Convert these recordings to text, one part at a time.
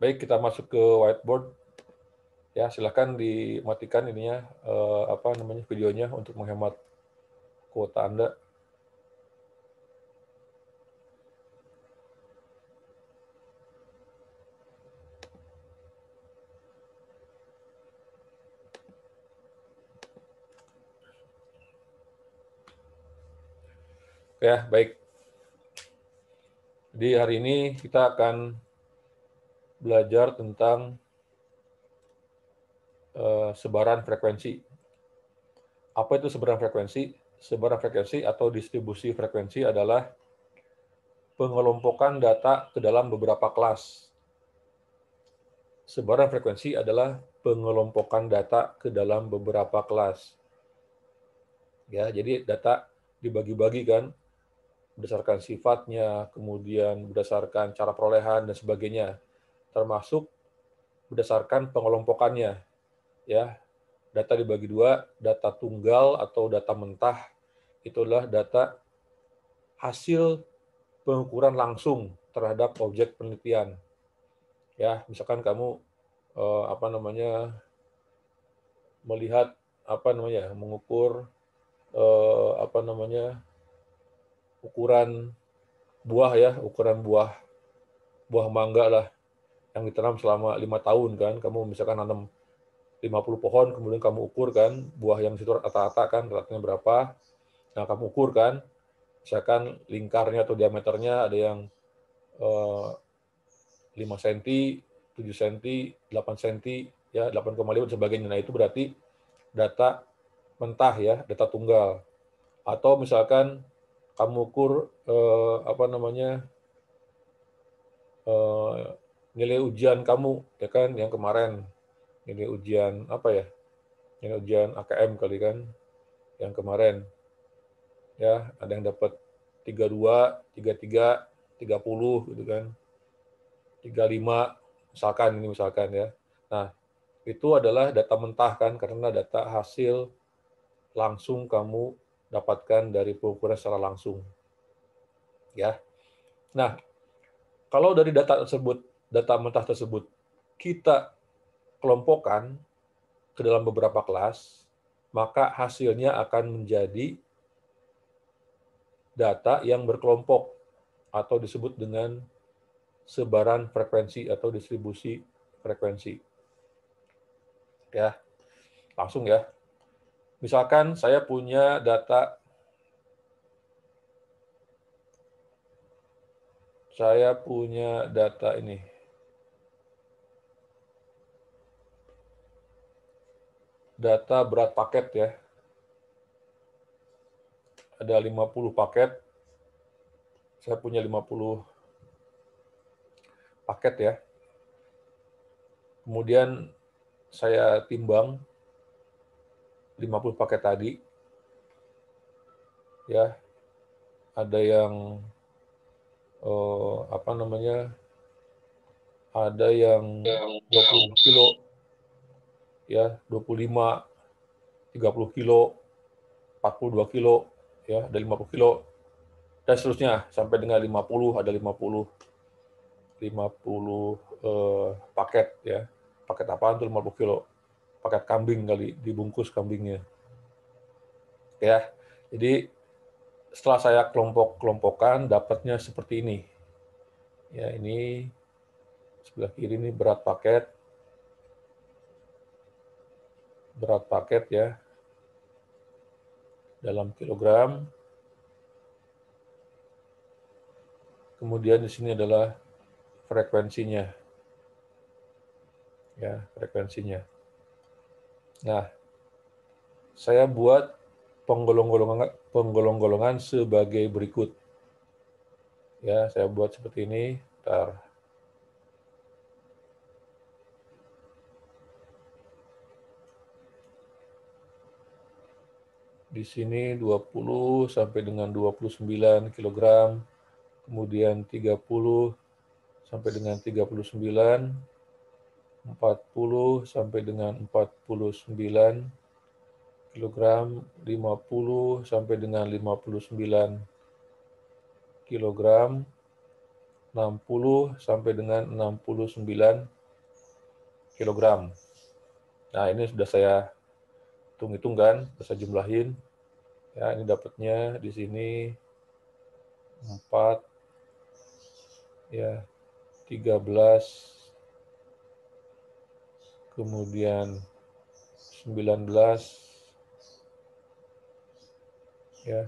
Baik, kita masuk ke whiteboard. Ya, silakan dimatikan ininya videonya untuk menghemat kuota Anda. Ya, baik. Di hari ini kita akan belajar tentang sebaran frekuensi. Apa itu sebaran frekuensi? Sebaran frekuensi atau distribusi frekuensi adalah pengelompokan data ke dalam beberapa kelas. Sebaran frekuensi adalah pengelompokan data ke dalam beberapa kelas. Ya, jadi data dibagi-bagi kan, berdasarkan sifatnya, kemudian berdasarkan cara perolehan dan sebagainya, termasuk berdasarkan pengelompokannya. Ya, data dibagi dua, data tunggal atau data mentah itu adalah data hasil pengukuran langsung terhadap objek penelitian. Ya, misalkan kamu melihat mengukur ukuran buah ya, ukuran buah mangga lah yang ditanam selama 5 tahun kan. Kamu misalkan nanam 50 pohon, kemudian kamu ukur kan buah yang situ rata-rata kan ratanya berapa. Nah, kamu ukur kan, misalkan lingkarnya atau diameternya ada yang 5 cm, 7 cm, 8 cm, ya 8,5 dan sebagainya. Nah, itu berarti data mentah ya, data tunggal. Atau misalkan kamu ukur nilai ujian kamu ya kan yang kemarin, nilai ujian nilai ujian AKM kali kan yang kemarin, ya ada yang dapat 32, 33, 30 gitu kan, 35 misalkan ya. Nah, itu adalah data mentah kan, karena data hasil langsung kamu dapatkan dari pengukuran secara langsung. Ya. Nah, kalau dari data mentah tersebut kita kelompokkan ke dalam beberapa kelas, maka hasilnya akan menjadi data yang berkelompok atau disebut dengan sebaran frekuensi atau distribusi frekuensi. Ya, langsung ya. Misalkan saya punya data ini. Data berat paket ya. Ada 50 paket. Saya punya 50 paket ya. Kemudian saya timbang 50 paket tadi. Ya. Ada yang ada yang 20 kilo, ya 25, 30 kilo, 42 kilo, ya ada 50 kilo, dan seterusnya sampai dengan 50, ada 50 paket ya. Paket apaan tuh 50 kilo? Paket kambing kali, dibungkus kambingnya. Ya. Jadi setelah saya kelompokkan dapatnya seperti ini. Ya, ini sebelah kiri ini berat paket ya dalam kilogram. Kemudian di sini adalah frekuensinya. Ya, frekuensinya. Nah, saya buat penggolong-golongan sebagai berikut. Ya, saya buat seperti ini. Bentar. Di sini 20 sampai dengan 29 kg, kemudian 30 sampai dengan 39, 40 sampai dengan 49 kg, 50 sampai dengan 59 kg, 60 sampai dengan 69 kilogram. Nah, ini sudah saya hitung-hitungkan, sudah saya jumlahin. Ya, ini dapatnya di sini 4, ya, 13, kemudian 19, ya.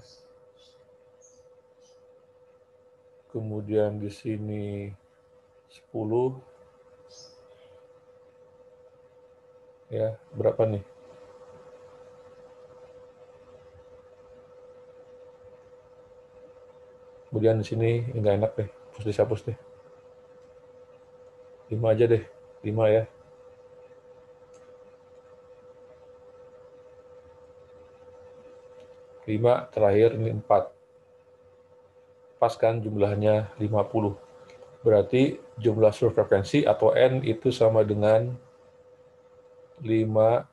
Kemudian di sini 10, ya, berapa nih? Kemudian di sini nggak enak deh, hapus deh. 5 aja deh, 5 ya. 5 terakhir ini 4. Pas kan jumlahnya 50. Berarti jumlah seluruh frekuensi atau N itu sama dengan 50.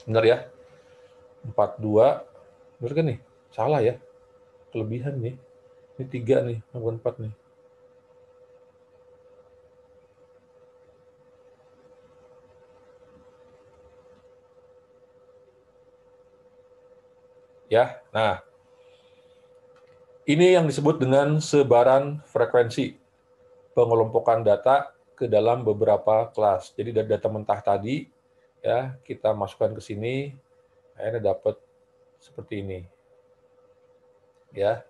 Benar ya? 42. Benar kan nih? Salah ya? Kelebihan nih. Ini 3 nih, bukan 4 nih. Ya, nah. Ini yang disebut dengan sebaran frekuensi. Pengelompokan data ke dalam beberapa kelas. Jadi dari data mentah tadi, ya, kita masukkan ke sini, akhirnya dapat seperti ini. Ya,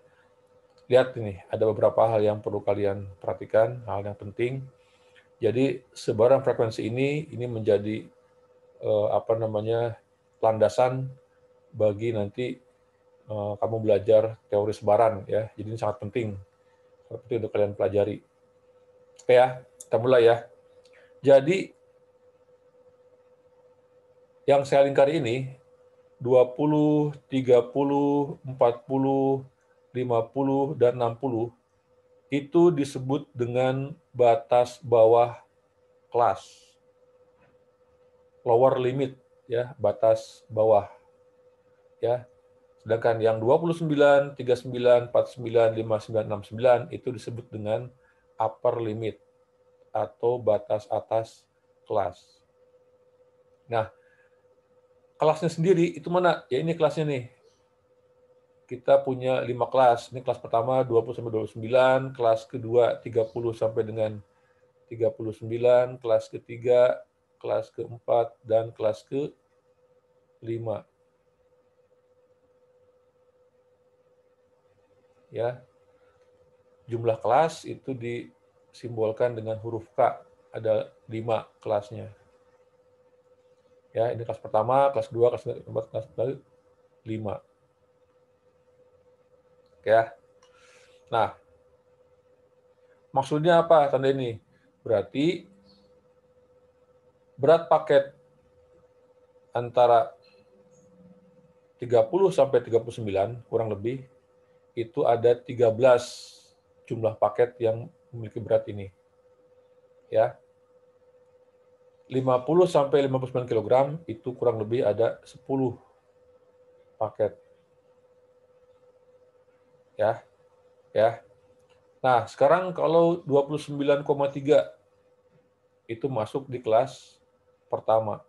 lihat ini, ada beberapa hal yang perlu kalian perhatikan, hal yang penting. Jadi sebaran frekuensi ini menjadi landasan bagi nanti kamu belajar teori sebaran, ya. Jadi ini sangat penting untuk kalian pelajari. Oke ya, kita mulai ya. Jadi yang saya lingkari ini 20, 30, 40, 50, dan 60 itu disebut dengan batas bawah kelas. Lower limit, ya, batas bawah. Ya. Sedangkan yang 29, 39, 49, 59, 69 itu disebut dengan upper limit atau batas atas kelas. Nah, kelasnya sendiri itu mana? Ya ini kelasnya nih. Kita punya 5 kelas. Ini kelas pertama 20 sampai 29, kelas kedua 30 sampai dengan 39, kelas ketiga, kelas keempat, dan kelas ke-5. Ya. Jumlah kelas itu disimbolkan dengan huruf K. Ada 5 kelasnya. Ya, ini kelas pertama, kelas kedua, kelas keempat, kelas ke-5. Ya. Nah, maksudnya apa tanda ini? Berarti berat paket antara 30 sampai 39 kurang lebih itu ada 13 jumlah paket yang memiliki berat ini. Ya. 50 sampai 59 kg itu kurang lebih ada 10 paket. Ya. Ya. Nah, sekarang kalau 29,3 itu masuk di kelas pertama.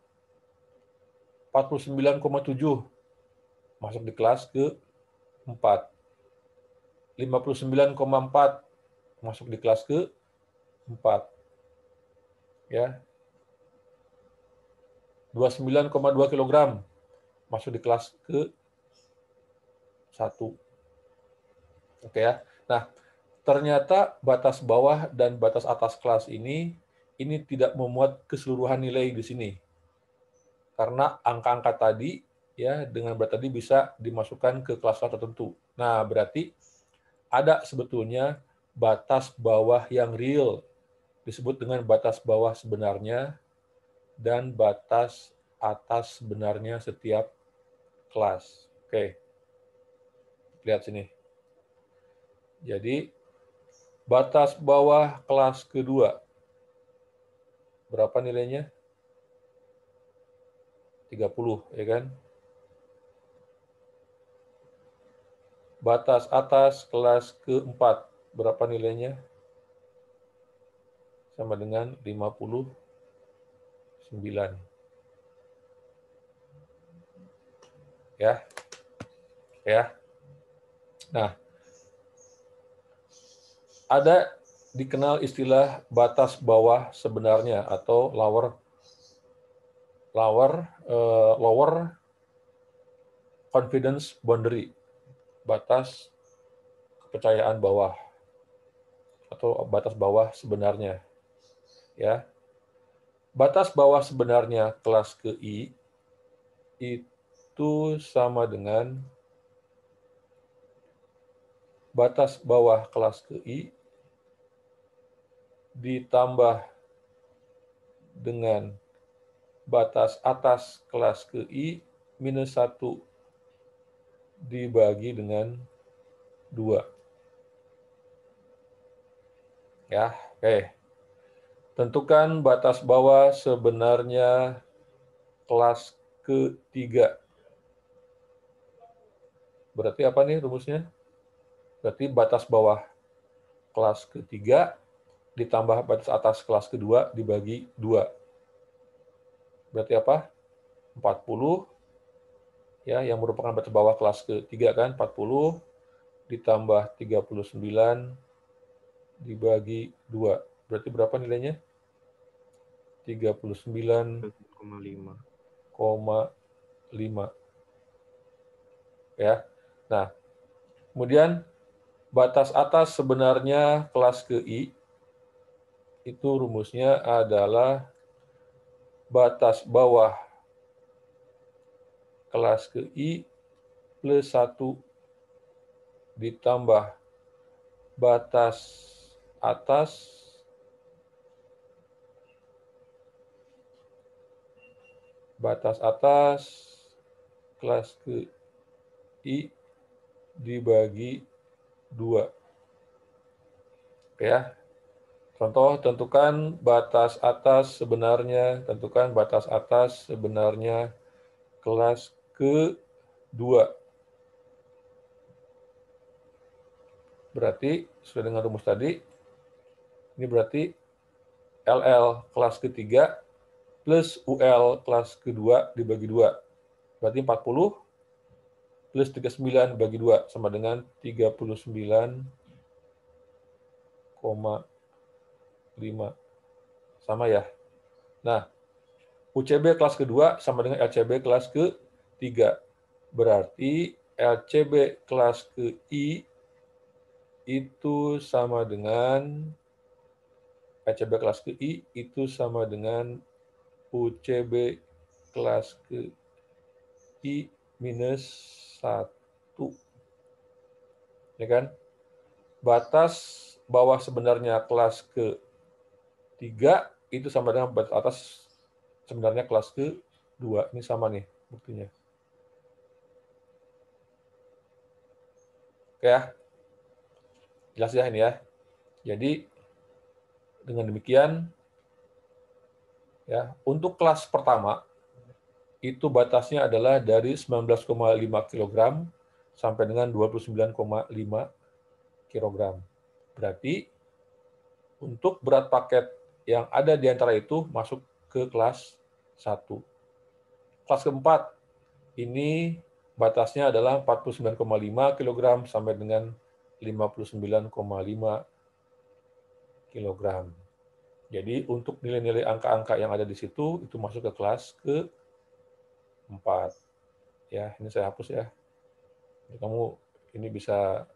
49,7 masuk di kelas ke-4. 59,4 masuk di kelas ke-4. Ya. 29,2 kg masuk di kelas ke-1. Oke ya. Nah, ternyata batas bawah dan batas atas kelas ini tidak memuat keseluruhan nilai di sini. Karena angka-angka tadi ya dengan berat tadi bisa dimasukkan ke kelas tertentu. Nah, berarti ada sebetulnya batas bawah yang real disebut dengan batas bawah sebenarnya dan batas atas sebenarnya setiap kelas. Oke. Lihat sini. Jadi batas bawah kelas kedua berapa nilainya? 30, ya kan? batas atas kelas keempat. Berapa nilainya? Sama dengan 59. Ya. Ya. Nah, ada dikenal istilah batas bawah sebenarnya atau lower confidence boundary, batas kepercayaan bawah atau batas bawah sebenarnya. Ya, batas bawah sebenarnya kelas ke I itu sama dengan batas bawah kelas ke I ditambah dengan batas atas kelas ke I minus 1 dibagi dengan 2. Ya, oke. Tentukan batas bawah sebenarnya kelas ketiga. Berarti apa nih rumusnya? Berarti batas bawah kelas ketiga ditambah batas atas kelas kedua dibagi 2. Berarti apa? 40 ya, yang merupakan batas bawah kelas ketiga kan, 40 ditambah 39 dibagi 2. Berarti berapa nilainya? 39,5. Ya. Nah, kemudian batas atas sebenarnya kelas ke I itu rumusnya adalah batas bawah kelas ke I plus 1 ditambah batas atas kelas ke I dibagi 2. Ya. Contoh, tentukan batas atas sebenarnya kelas ke-2. Berarti, sesuai dengan rumus tadi, ini berarti LL kelas ketiga plus UL kelas kedua dibagi 2. Berarti 40 plus 39 bagi 2 sama dengan 39,5. Sama ya. Nah, UCB kelas kedua sama dengan LCB kelas ketiga. Berarti LCB kelas ke I itu sama dengan UCB kelas ke I minus 1. Ya kan? Batas bawah sebenarnya kelas ke-3 itu sama dengan batas atas sebenarnya kelas ke-2. Ini sama nih buktinya. Oke ya. Jelas ya ini ya. Jadi dengan demikian ya, untuk kelas pertama itu batasnya adalah dari 19,5 kg sampai dengan 29,5 kg. Berarti untuk berat paket yang ada di antara itu masuk ke kelas 1. Kelas keempat ini batasnya adalah 49,5 kg sampai dengan 59,5 kg. Jadi untuk nilai-nilai angka-angka yang ada di situ itu masuk ke kelas ke-4. Ya, ini saya hapus ya. Jadi kamu ini bisa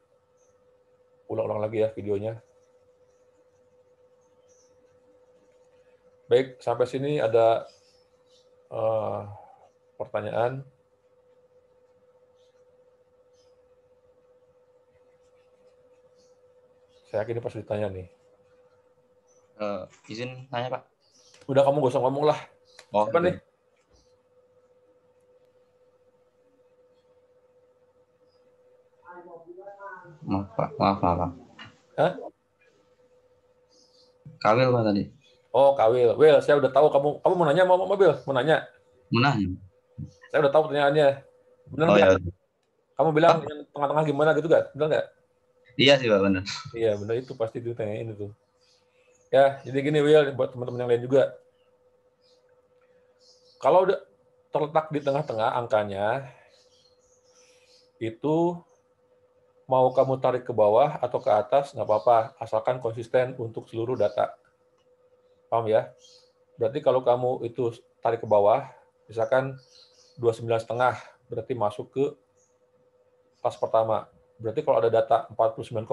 ulang-ulang lagi ya videonya. Baik, sampai sini ada pertanyaan. Saya yakin ini pasti ditanya nih. Izin tanya, Pak. Udah, kamu gak usah ngomong lah. Oh, Siapa nih? Maaf, Pak. Maaf. Hah? Kawil, Pak, tadi. Oh, Kawil. Will, saya udah tahu kamu mau nanya, mau mobil? Mau nanya? Mana? Saya udah tahu pertanyaannya. Benar Oh nggak? ya, Kamu bilang Pak? yang tengah-tengah gimana gitu nggak? Benar nggak? Iya sih Pak, benar. Iya, benar itu pasti ditanyain itu. Ya, jadi gini Will, buat teman-teman yang lain juga. Kalau udah terletak di tengah-tengah angkanya, itu mau kamu tarik ke bawah atau ke atas, nggak apa-apa, asalkan konsisten untuk seluruh data. Paham ya? Berarti kalau kamu itu tarik ke bawah, misalkan 29,5, berarti masuk ke kelas pertama. Berarti kalau ada data 49,5,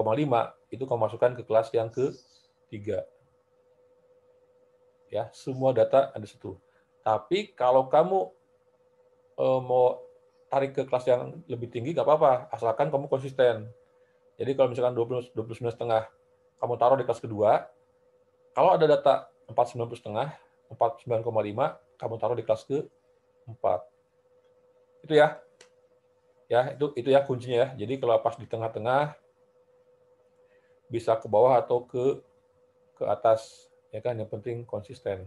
itu kamu masukkan ke kelas yang ketiga. Ya, semua data ada situ. Tapi kalau kamu mau tarik ke kelas yang lebih tinggi, nggak apa-apa, asalkan kamu konsisten. Jadi kalau misalkan 29,5, kamu taruh di kelas kedua, kalau ada data 49,5, 49,5, kamu taruh di kelas ke-4. Itu ya. Ya, itu ya kuncinya ya. Jadi kalau pas di tengah-tengah, bisa ke bawah atau ke atas. Ya kan, yang penting konsisten.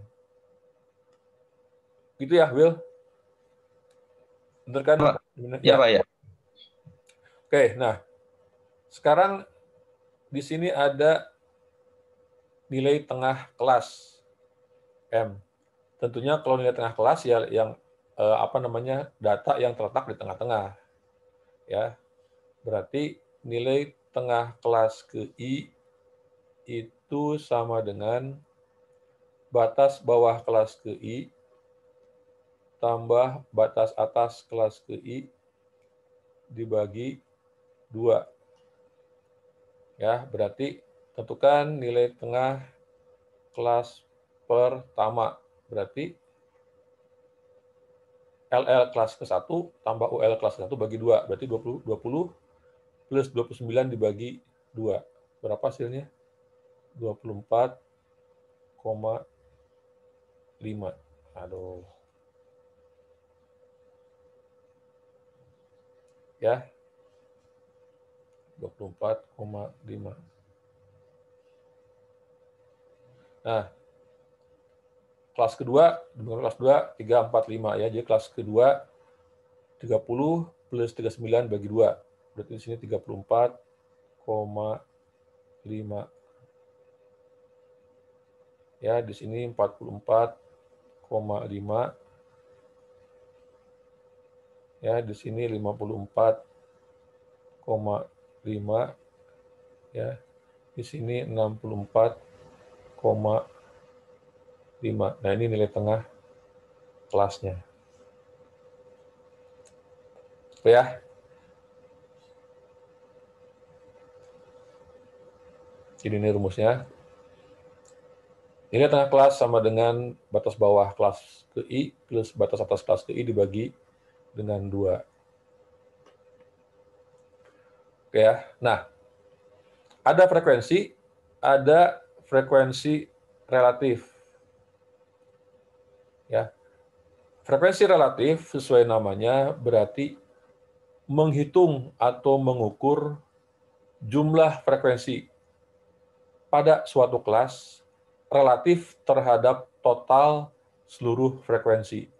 Gitu ya, Will. Bener kan? Pak. Ya Ya. Pak ya. Oke, nah sekarang di sini ada nilai tengah kelas M. Tentunya kalau nilai tengah kelas ya yang data yang terletak di tengah-tengah. Ya, berarti nilai tengah kelas ke I itu sama dengan batas bawah kelas ke I tambah batas atas kelas ke I dibagi 2. Ya, berarti tentukan nilai tengah kelas pertama. Berarti LL kelas ke-1 tambah UL kelas ke-1 bagi 2. Berarti 20 plus 29 dibagi 2. Berapa hasilnya? 24,5. Aduh. Ya, 24,5. Nah, kelas kedua, kelas 2, 3, 4, 5 ya. Jadi kelas kedua 30 plus 39 bagi 2. Berarti di sini 34,5. Ya, di sini 44,5. Ya, di sini 54,5. Ya, di sini 64,5. Nah, ini nilai tengah kelasnya. Oke ya. Jadi ini rumusnya. Nilai tengah kelas sama dengan batas bawah kelas ke I plus batas atas kelas ke I dibagi dengan 2. Oke ya. Nah, ada frekuensi relatif. Ya. Frekuensi relatif sesuai namanya berarti menghitung atau mengukur jumlah frekuensi pada suatu kelas relatif terhadap total seluruh frekuensi.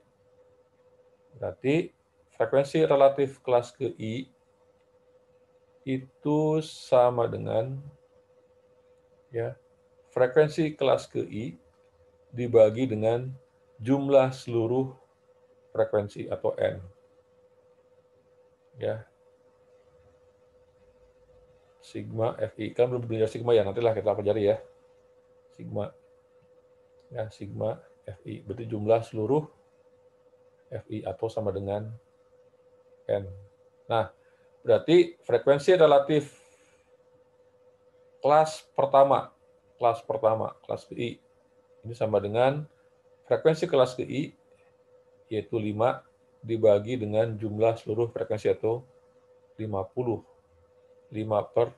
Berarti frekuensi relatif kelas ke I itu sama dengan ya frekuensi kelas ke I dibagi dengan jumlah seluruh frekuensi atau N. Ya. Sigma FI. Kan belum belajar sigma ya, nantilah kita pelajari ya. Sigma. Ya, sigma FI. Berarti jumlah seluruh FI atau sama dengan N. Nah, berarti frekuensi relatif kelas pertama, kelas ke I. Ini sama dengan frekuensi kelas ke I, yaitu 5, dibagi dengan jumlah seluruh frekuensi atau 50. 5 per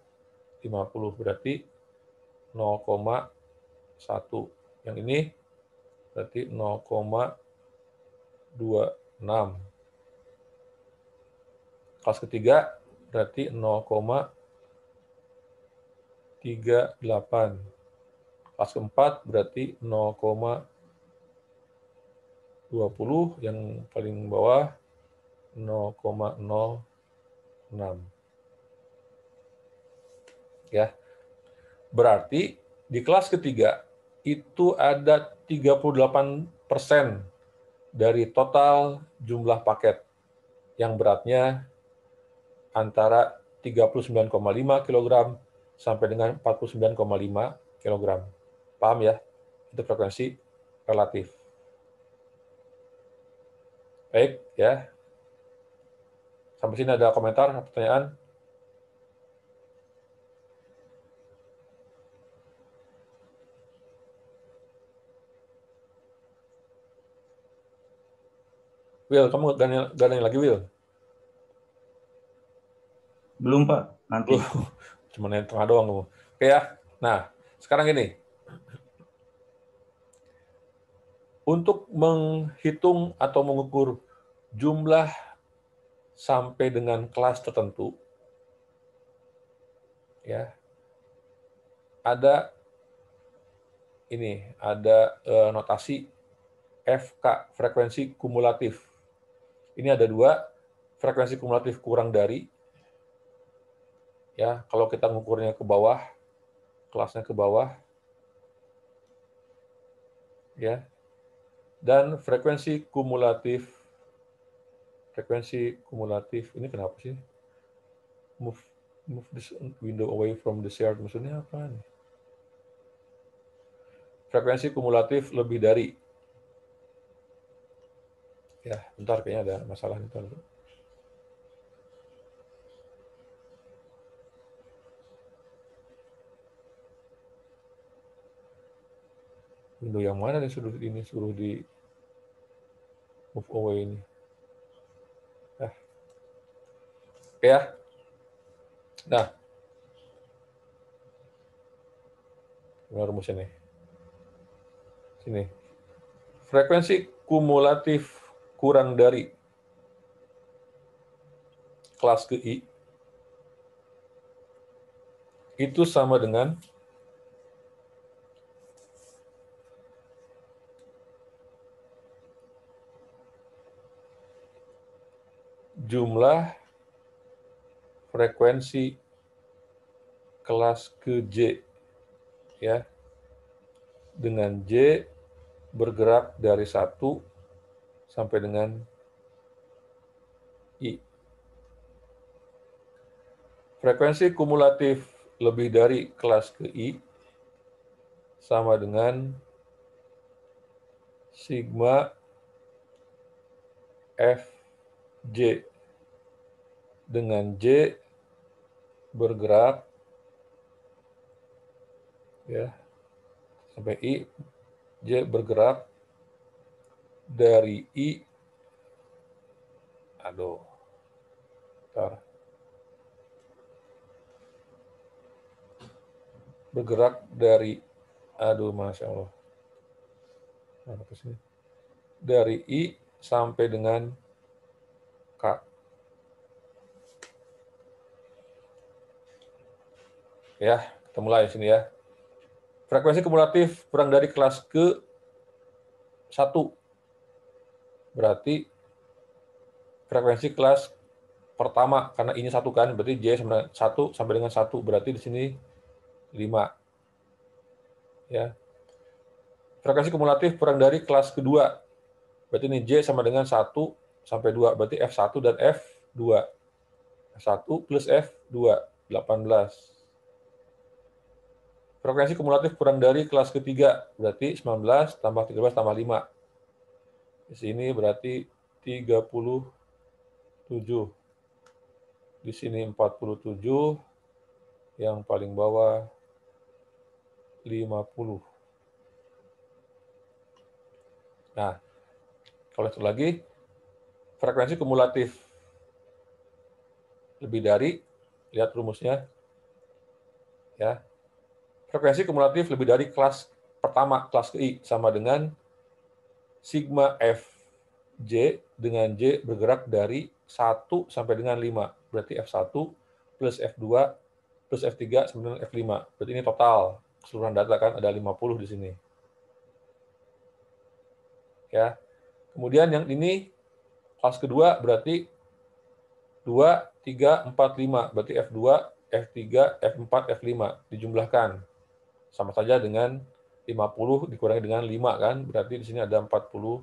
50, berarti 0,1. Yang ini berarti 0,26. Kelas ketiga berarti 0,38. Kelas keempat berarti 0,20, yang paling bawah 0,01. 6. Ya. Berarti di kelas ketiga itu ada 38% dari total jumlah paket yang beratnya antara 39,5 kg sampai dengan 49,5 kg. Paham ya? Itu frekuensi relatif. Baik, ya. Sampai sini ada komentar, pertanyaan? Will, kamu gandeng lagi, Will? Belum, Pak. Nanti. Cuma yang tengah doang kamu. Oke ya. Nah, sekarang ini. Untuk menghitung atau mengukur jumlah sampai dengan kelas tertentu, ya, ada notasi FK, frekuensi kumulatif. Ini ada 2, frekuensi kumulatif kurang dari, ya, kalau kita mengukurnya ke bawah, kelasnya ke bawah, ya, dan frekuensi kumulatif ini kenapa sih? Move this window away from the shared, maksudnya apa nih? Frekuensi kumulatif lebih dari, ya, bentar, kayaknya ada masalah nih. Window yang mana nih suruh di move away ini? Oke ya. Nah, gimana rumusnya nih? Sini. Frekuensi kumulatif kurang dari kelas ke I itu sama dengan jumlah frekuensi kelas ke J, ya, dengan J bergerak dari 1 sampai dengan I. Frekuensi kumulatif lebih dari kelas ke I sama dengan sigma Fj dengan J bergerak, ya, sampai I, J bergerak dari I, bergerak dari, Masya Allah, dari I sampai dengan K. Ya, kita mulai sini ya. Frekuensi kumulatif kurang dari kelas ke 1. Berarti frekuensi kelas pertama, karena ini 1 kan, berarti J sama 1 sampai dengan 1, berarti di sini 5. Ya. Frekuensi kumulatif kurang dari kelas kedua. Berarti ini J sama dengan 1 sampai 2, berarti F1 dan F2. F1 plus F2, 18. Frekuensi kumulatif kurang dari kelas ketiga, berarti 19 tambah 13 tambah 5. Di sini berarti 37. Di sini 47, yang paling bawah 50. Nah, kalau itu lagi, frekuensi kumulatif lebih dari, lihat rumusnya, ya. Frekuensi kumulatif lebih dari kelas pertama, kelas ke I, sama dengan sigma Fj dengan J bergerak dari 1 sampai dengan 5. Berarti F1 plus F2 plus F3 sama dengan F5. Berarti ini total keseluruhan data kan ada 50 di sini. Ya. Kemudian yang ini kelas kedua berarti 2, 3, 4, 5. Berarti F2, F3, F4, F5 dijumlahkan. Sama saja dengan 50 dikurangi dengan 5 kan? Berarti di sini ada 45.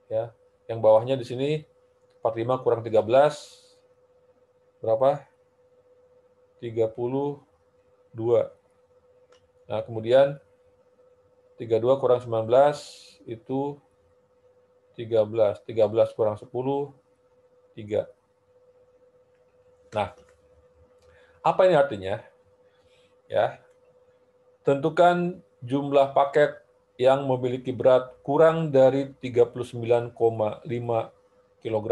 Ya. Yang bawahnya di sini 45 kurang 13 berapa? 32. Nah, kemudian 32 kurang 19 itu 13. 13 kurang 10, 3. Nah, apa ini artinya? Ya, tentukan jumlah paket yang memiliki berat kurang dari 39,5 kg.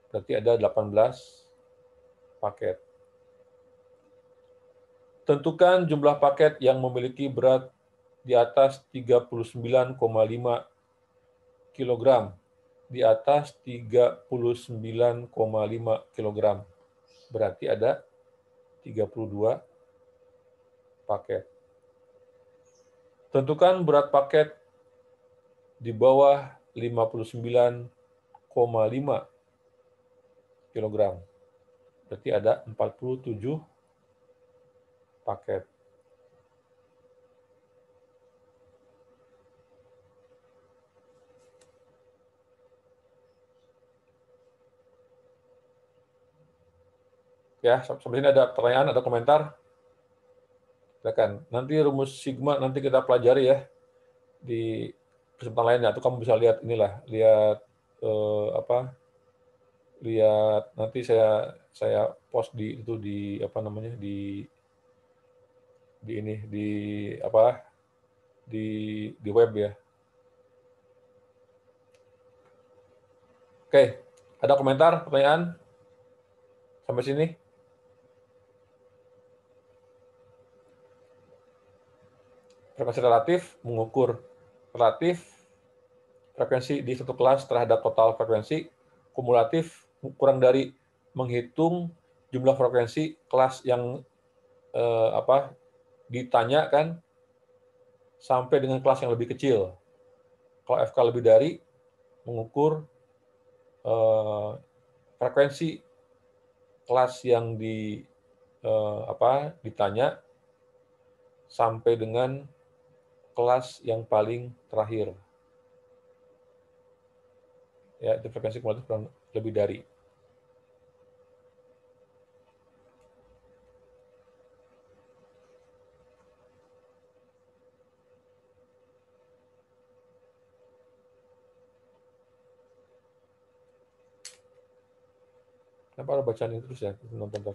Berarti ada 18 paket. Tentukan jumlah paket yang memiliki berat di atas 39,5 kg. Di atas 39,5 kg. Berarti ada 32 paket. Tentukan berat paket di bawah 59,5 kg. Berarti ada 47 paket. Ya, sampai sini ada pertanyaan, ada komentar? Silakan. Nanti rumus sigma nanti kita pelajari ya di kesempatan lainnya. Atau kamu bisa lihat inilah, lihat lihat nanti saya post di itu di apa namanya di ini di web ya. Oke, ada komentar, pertanyaan sampai sini? Frekuensi relatif mengukur relatif frekuensi di satu kelas terhadap total frekuensi. Kumulatif kurang dari menghitung jumlah frekuensi kelas yang ditanya kan sampai dengan kelas yang lebih kecil. Kalau FK lebih dari mengukur frekuensi kelas yang ditanya sampai dengan kelas yang paling terakhir. Ya, itu frekuensi kumulatif kurang lebih dari. Kenapa harus bacaan ini terus ya? Nonton.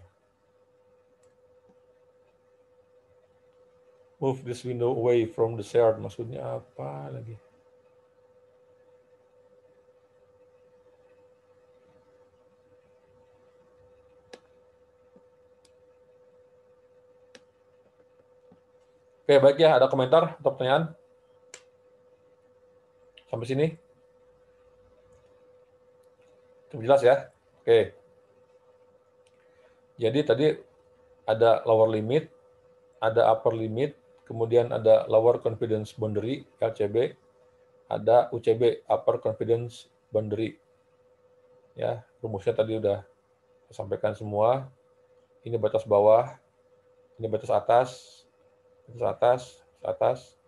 Move this window away from the shared. Maksudnya apa lagi? Oke, baik ya. Ada komentar atau pertanyaan? Sampai sini? Cukup jelas ya? Oke. Jadi tadi ada lower limit, ada upper limit, kemudian ada lower confidence boundary, LCB, ada UCB, upper confidence boundary. Ya, rumusnya tadi udah saya sampaikan semua. Ini batas bawah, ini batas atas,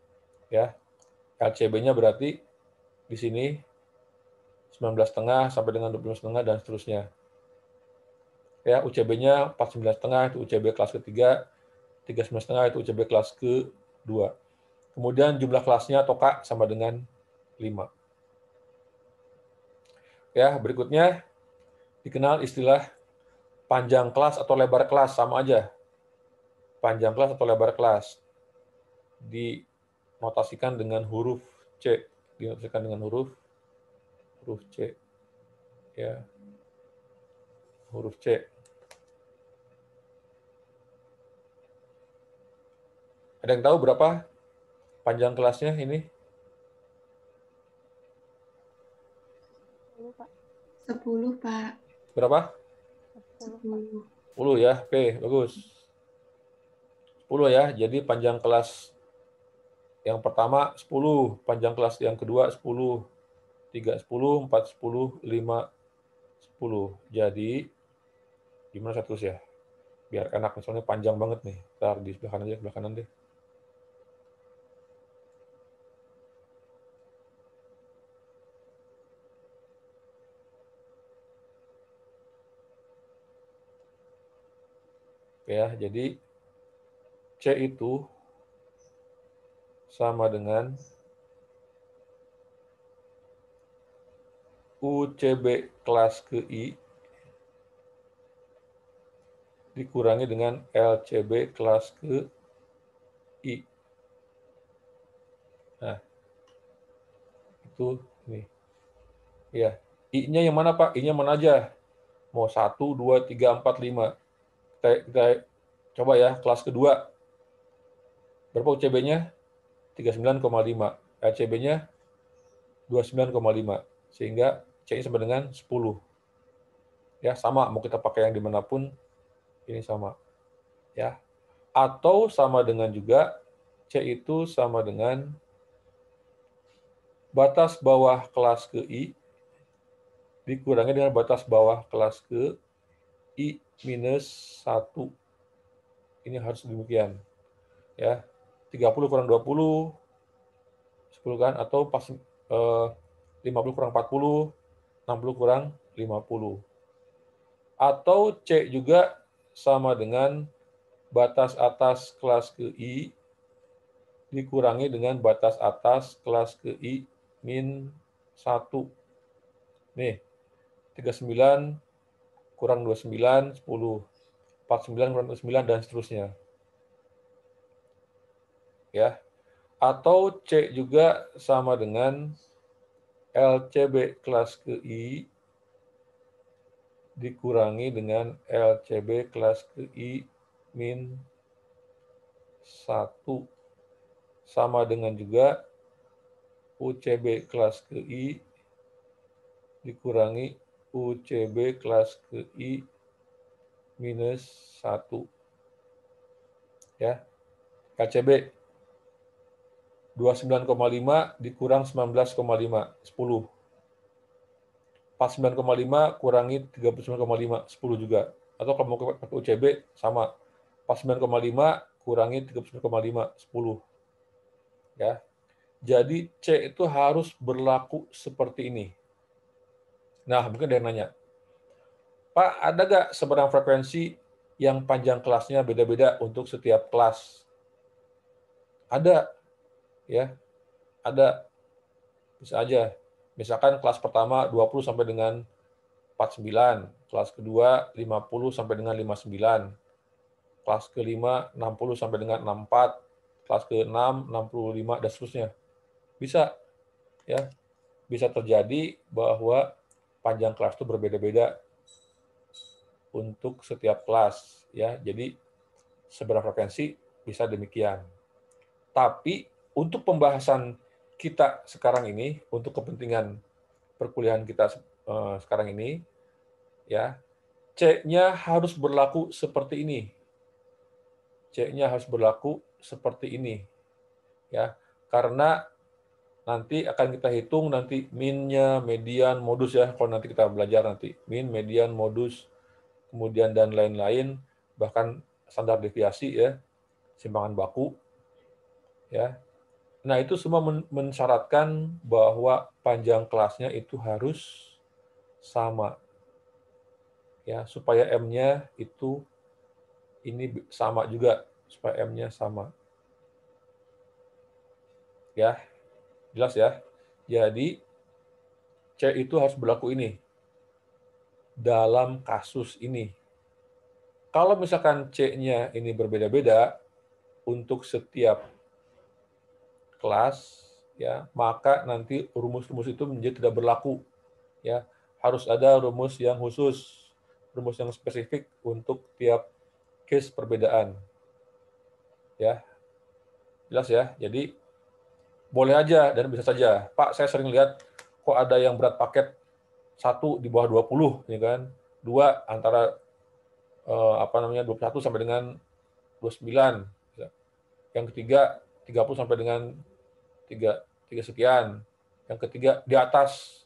ya. LCB-nya berarti di sini 19,5 sampai dengan 25,5 dan seterusnya. Ya, UCB-nya 49,5 itu UCB kelas ketiga, 39,5 itu UCB kelas kedua. Kemudian jumlah kelasnya atau K sama dengan 5. Ya, berikutnya dikenal istilah panjang kelas atau lebar kelas, sama aja. Panjang kelas atau lebar kelas dinotasikan dengan huruf C, dinotasikan dengan huruf C. Ya. Huruf C. Ada yang tahu berapa panjang kelasnya ini? 10, Pak. Berapa? 10. 10 ya. Oke, bagus. 10 ya. Jadi panjang kelas yang pertama 10, panjang kelas yang kedua 10, 3, 10, 4, 10, 5, 10. Jadi, gimana saya tulis ya? Biar enak, misalnya panjang banget nih. Ntar di sebelah kanan aja, sebelah kanan deh. Oke ya, jadi C itu sama dengan UCB kelas ke I dikurangi dengan LCB kelas ke I. Nah, itu nih. Ya, I-nya yang mana, Pak? I-nya mana aja? Mau 1, 2, 3, 4, 5. Kita coba ya, kelas kedua. Berapa UCB-nya? 39,5. LCB-nya 29,5. Sehingga C-nya sama dengan 10. Ya, sama. Mau kita pakai yang dimanapun, ini sama. Ya. Atau sama dengan juga, C itu sama dengan batas bawah kelas ke I dikurangi dengan batas bawah kelas ke I minus 1. Ini harus demikian. Ya, 30 kurang 20, 10 kan? Atau pas 50 kurang 40, 60 kurang 50. Atau C juga sama dengan batas atas kelas ke I dikurangi dengan batas atas kelas ke I min 1. Nih, 39 kurang 29, 10. 49 kurang 29, dan seterusnya. Ya. Atau C juga sama dengan LCB kelas ke I dikurangi dengan LCB kelas ke I min 1. Sama dengan juga UCB kelas ke I dikurangi UCB kelas ke I minus 1. Ya. LCB 29,5 dikurang 19,5, 10. 49,5 kurangi 39,5, 10 juga. Atau kalau mau pakai UCB, sama. 49,5 kurangi 39,5, 10. Ya. Jadi C itu harus berlaku seperti ini. Nah, mungkin ada yang nanya, Pak, ada nggak seberang frekuensi yang panjang kelasnya beda-beda untuk setiap kelas? Ada, ya, ada. Bisa aja. Misalkan kelas pertama 20 sampai dengan 49, kelas kedua 50 sampai dengan 59, kelas kelima 60 sampai dengan 64, kelas ke-6 65, dan seterusnya. Bisa, ya, bisa terjadi bahwa panjang kelas itu berbeda-beda untuk setiap kelas, ya. Jadi seberapa frekuensi bisa demikian. Tapi untuk pembahasan kita sekarang ini, untuk kepentingan perkuliahan kita sekarang ini, ya, C-nya harus berlaku seperti ini. C-nya harus berlaku seperti ini, ya, karena nanti akan kita hitung nanti min-nya, median, modus, ya, kalau nanti kita belajar nanti min, median, modus, kemudian dan lain-lain, bahkan standar deviasi, ya, simpangan baku, ya. Nah, itu semua mensyaratkan bahwa panjang kelasnya itu harus sama, ya, supaya M-nya itu ini sama juga, supaya M-nya sama. Ya, jelas ya. Jadi C itu harus berlaku ini dalam kasus ini. Kalau misalkan C-nya ini berbeda-beda untuk setiap kelas, ya, maka nanti rumus-rumus itu menjadi tidak berlaku, ya. Harus ada rumus yang khusus, rumus yang spesifik untuk tiap case perbedaan, ya. Jelas ya. Jadi boleh aja dan bisa saja, Pak, saya sering lihat kok ada yang berat paket 1 di bawah 20, ya kan, 2 antara 21 sampai dengan 29, yang ketiga 30 sampai dengan 3 sekian, Yang ketiga di atas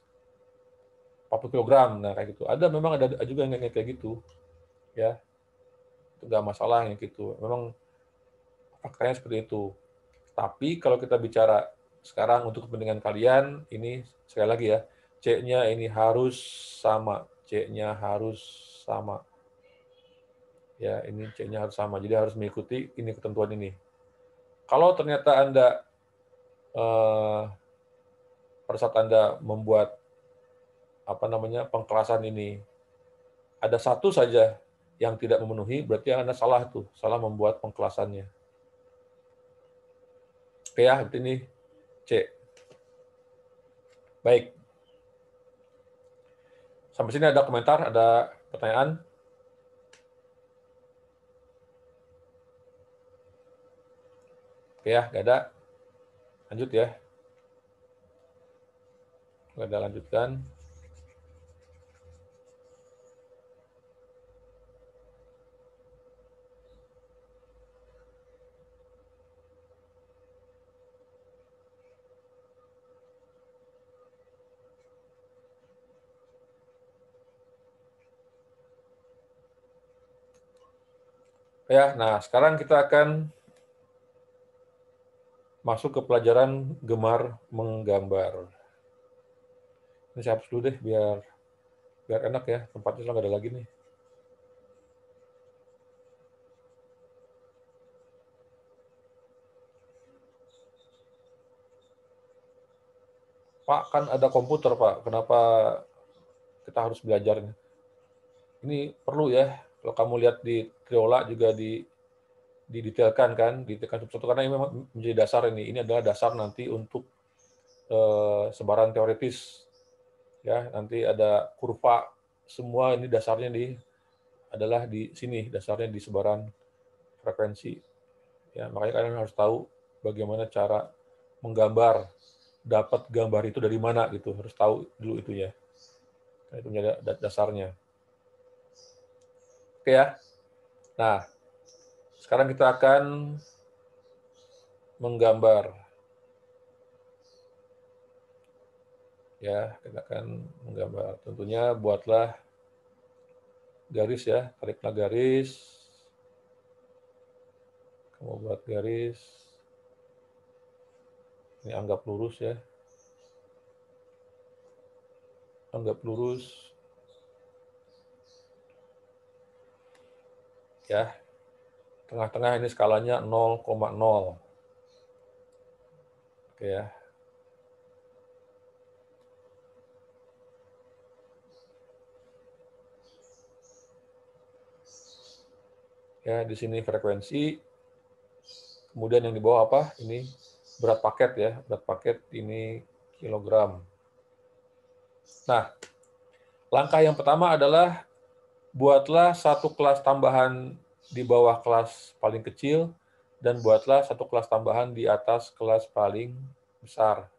40 kg. Nah, kayak gitu. Ada memang ada juga yang kayak gitu. Ya. Itu nggak masalah yang gitu. Memang faktanya seperti itu. Tapi kalau kita bicara sekarang untuk kepentingan kalian, ini sekali lagi ya, C-nya ini harus sama. C-nya harus sama. Ya, ini C-nya harus sama. Jadi harus mengikuti ini ketentuan ini. Kalau ternyata Anda pada saat Anda membuat pengkelasan ini ada satu saja yang tidak memenuhi, berarti Anda salah tuh, salah membuat pengkelasannya. Oke ya, berarti ini C. Baik. Sampai sini ada komentar, ada pertanyaan? Oke ya, nggak ada. Lanjut ya. Nggak ada, lanjutkan. Ya, nah sekarang kita akan masuk ke pelajaran gemar menggambar. Ini saya hapus dulu deh biar enak ya, tempatnya nggak ada lagi nih. Pak, kan ada komputer Pak, kenapa kita harus belajarnya? Ini perlu ya, kalau kamu lihat di Triola juga didetailkan kan, didetailkan satu karena ini memang menjadi dasar ini. Ini adalah dasar nanti untuk sebaran teoritis. Ya, nanti ada kurva semua ini dasarnya adalah di sini, dasarnya di sebaran frekuensi. Ya, makanya kalian harus tahu bagaimana cara menggambar, dapat gambar itu dari mana gitu, harus tahu dulu itu ya. Nah, itu menjadi dasarnya. Oke ya. Nah, sekarang kita akan menggambar. Ya, kita akan menggambar. Tentunya buatlah garis ya, tariklah garis. Kamu buat garis. Ini anggap lurus ya. Anggap lurus. Ya. Tengah-tengah ini skalanya 0,0. Oke ya. Ya, di sini frekuensi. Kemudian yang di bawah apa? Ini berat paket ya. Berat paket ini kilogram. Nah, langkah yang pertama adalah buatlah satu kelas tambahan di bawah kelas paling kecil dan buatlah satu kelas tambahan di atas kelas paling besar.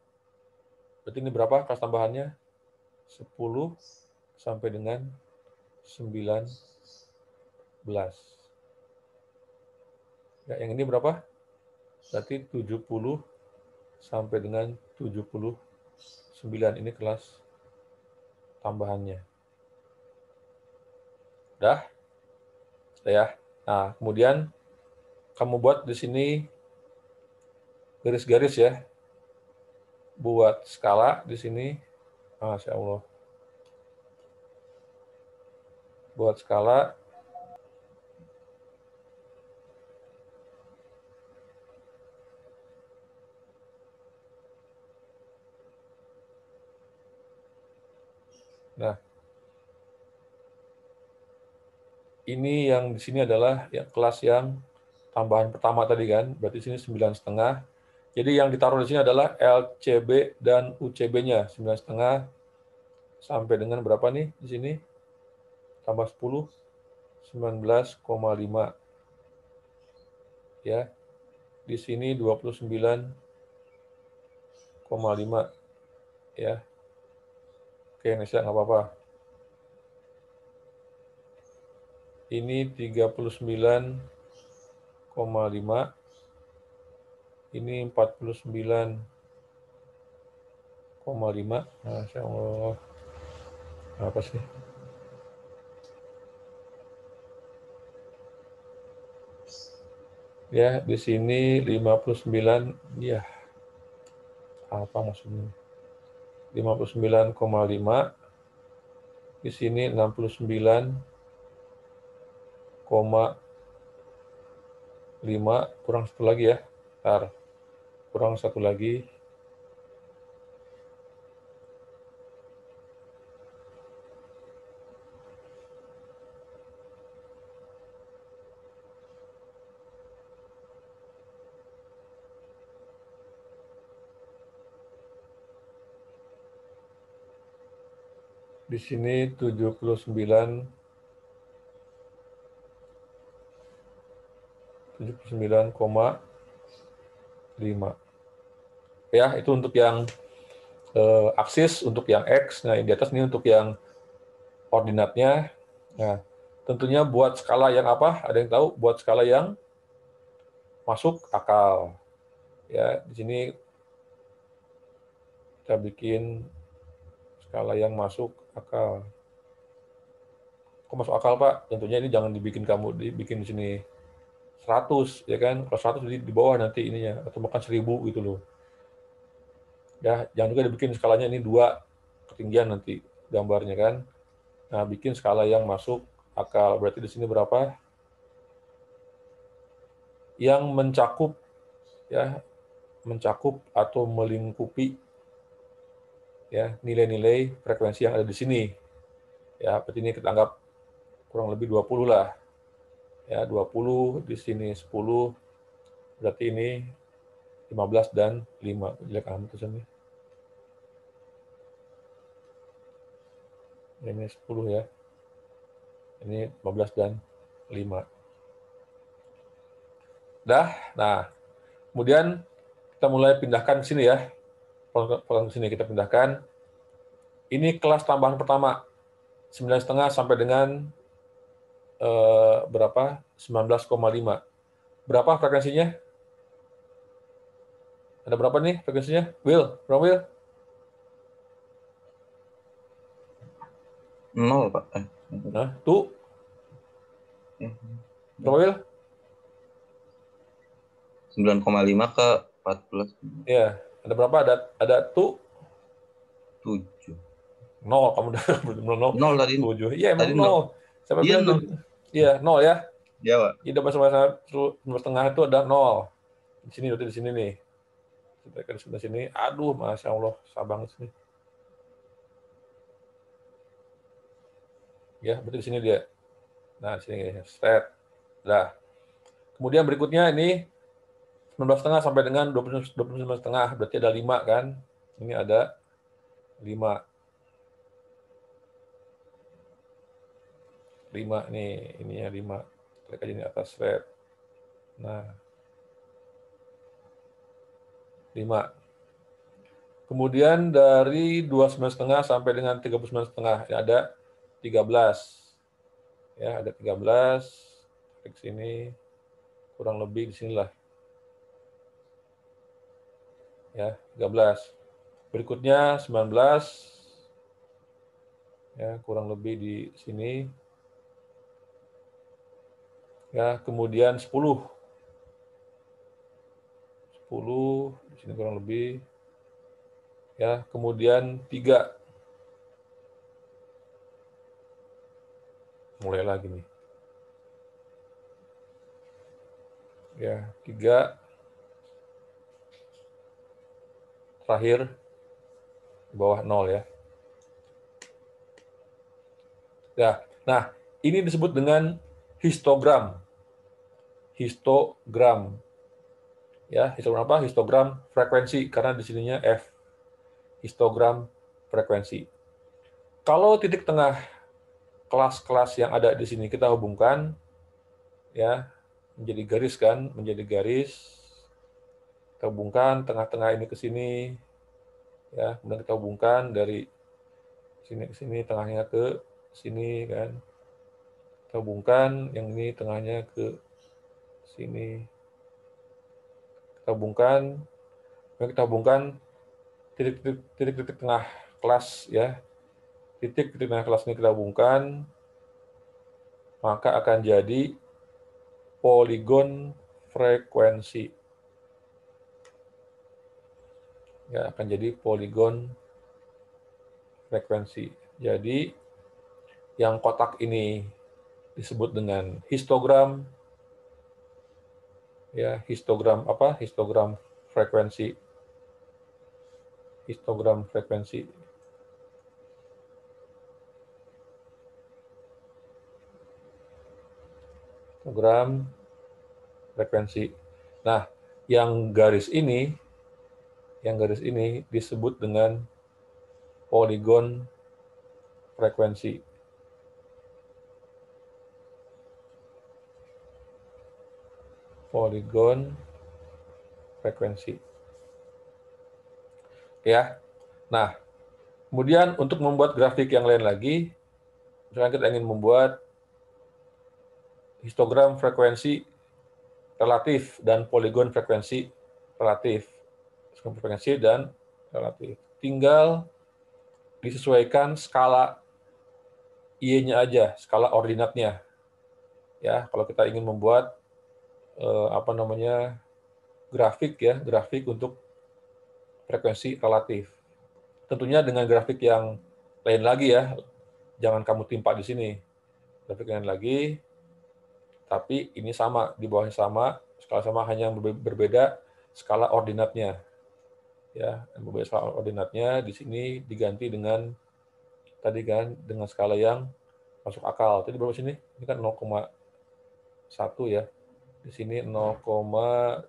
Berarti ini berapa kelas tambahannya? 10 sampai dengan 19. Ya, yang ini berapa? Berarti 70 sampai dengan 79. Ini kelas tambahannya. Udah? Udah ya. Nah, kemudian kamu buat di sini garis-garis ya. Buat skala di sini. Masya Allah. Buat skala. Nah, ini yang di sini adalah ya, kelas yang tambahan pertama tadi kan, berarti sini 9,5. Jadi yang ditaruh di sini adalah LCB dan UCB-nya 9,5 sampai dengan berapa nih di sini? Tambah 10, 19,5. Ya. Di sini 29,5 ya. Oke, Nesya nggak apa-apa. Ini 39,5. Ini 49,5. Masya Allah. Apa sih? Ya, di sini 59, ya. Apa maksudnya? 59,5. Di sini 69,5, kurang satu lagi ya. Ntar, kurang satu lagi. Di sini 79,5. Ya, itu untuk yang aksis, untuk yang X. Nah, di atas ini untuk yang ordinatnya. Nah, tentunya buat skala yang apa? Ada yang tahu? Buat skala yang masuk akal. Ya, di sini kita bikin skala yang masuk akal. Kok masuk akal, Pak? Tentunya ini jangan dibikin dibikin di sini 100, ya kan? Kalau 100 di bawah nanti ininya, atau bahkan 1000 gitu loh. Ya, jangan juga dibikin skalanya ini 2 ketinggian nanti gambarnya kan. Nah, bikin skala yang masuk akal. Berarti di sini berapa? Yang mencakup, ya, mencakup atau melingkupi ya nilai-nilai frekuensi yang ada di sini. Ya, berarti ini kita anggap kurang lebih 20 lah. Ya, 20, di sini 10, berarti ini 15 dan 5. Jelek amat tulisannya. Ini 10 ya. Ini 15 dan 5. Dah, nah, kemudian kita mulai pindahkan ke sini ya. Ke sini kita pindahkan. Ini kelas tambahan pertama. 9,5 sampai dengan berapa? 19,5. Berapa frekuensinya? Ada berapa nih frekuensinya? Will, berapa Will? 0, Pak. Nah, tuh. Berapa Will? 9,5 ke 14. Ya, ada berapa? Ada tuh. 7. 0, kamu udah belum 0. 0 tadi. 7. Iya, emang Tadi 0. Siapa Iya, bilang 0. Iya, 0 ya. Iya, Pak. Tidak masuk-masuk 9,5 itu ada 0. Di sini, berarti di sini nih. Kita ke sebelah sini. Aduh, Masya Allah, susah banget sini. Ya, berarti di sini dia. Nah, di sini set. Nah, kemudian berikutnya ini 19,5 sampai dengan 29,5, berarti ada 5 kan? Ini ada 5. 5 nih, ininya 5. Klik aja ini atas set. Nah, 5. Kemudian dari 29,5 sampai dengan 39,5 ya ada 13. Ya, ada 13. Klik sini. Kurang lebih di sinilah. Ya, 13. Berikutnya 19. Ya, kurang lebih di sini. Ya, kemudian 10. 10 di sini kurang lebih. Ya, kemudian 3. Mulai lagi nih. Ya, 3. Terakhir di bawah 0 ya. Ya, nah, ini disebut dengan histogram. Histogram. Ya, histogram apa? Histogram frekuensi karena di sininya F. Histogram frekuensi. Kalau titik tengah kelas-kelas yang ada di sini kita hubungkan ya menjadi garis kan, menjadi garis. Kita hubungkan tengah-tengah ini ke sini ya, kemudian kita hubungkan dari sini ke sini, tengahnya ke sini kan. Kita hubungkan yang ini tengahnya ke sini. Kita hubungkan titik-titik tengah kelas ya. Titik-titik tengah kelas ini kita hubungkan, maka akan jadi poligon frekuensi. Ya, akan jadi poligon frekuensi. Jadi yang kotak ini disebut dengan histogram, ya, histogram apa? Histogram frekuensi. Histogram frekuensi. Histogram frekuensi. Nah, yang garis ini disebut dengan poligon frekuensi. Poligon frekuensi. Ya. Nah, kemudian untuk membuat grafik yang lain lagi, misalnya kita ingin membuat histogram frekuensi relatif dan poligon frekuensi relatif. Frekuensi dan relatif. Tinggal disesuaikan skala Y-nya aja, skala ordinatnya. Ya, kalau kita ingin membuat grafik ya, grafik untuk frekuensi relatif. Tentunya dengan grafik yang lain lagi ya, jangan kamu timpa di sini. Grafik lain lagi, tapi ini sama, di bawahnya sama, skala sama, hanya yang berbeda skala ordinatnya. Ya, berbeda skala ordinatnya di sini diganti dengan tadi kan dengan skala yang masuk akal. Tadi berapa sini? Ini kan 0,1 ya. Di sini 0,26,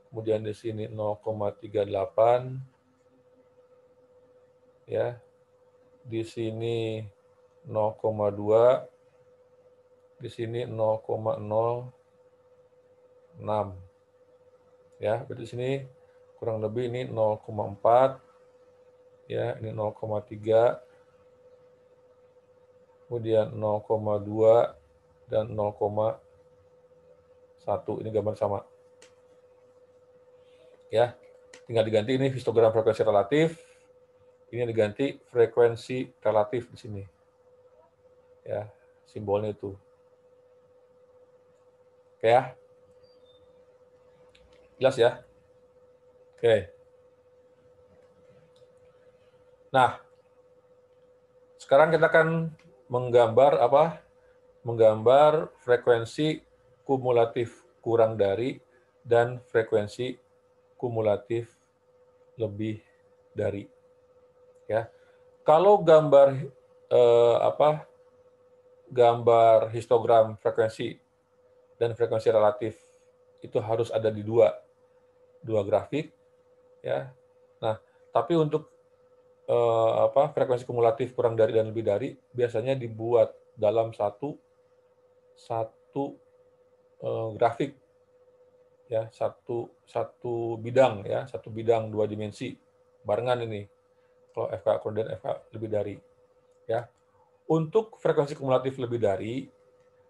kemudian di sini 0,38 ya. Di sini 0,2, di sini 0,06. Ya, berarti di sini kurang lebih ini 0,4 ya, ini 0,3, kemudian 0,2 dan 0,1. Ini gambar sama. Ya, tinggal diganti ini histogram frekuensi relatif. Ini diganti frekuensi relatif di sini. Ya, simbolnya itu. Oke ya. Jelas ya? Oke. Nah, sekarang kita akan menggambar apa? Menggambar frekuensi kumulatif kurang dari dan frekuensi kumulatif lebih dari. Ya, kalau gambar gambar histogram frekuensi dan frekuensi relatif itu harus ada di dua grafik, ya. Nah, tapi untuk frekuensi kumulatif kurang dari dan lebih dari biasanya dibuat dalam satu grafik, ya, satu bidang, ya, satu bidang 2 dimensi barengan ini. Kalau FK kurang dan FK lebih dari, ya. Untuk frekuensi kumulatif lebih dari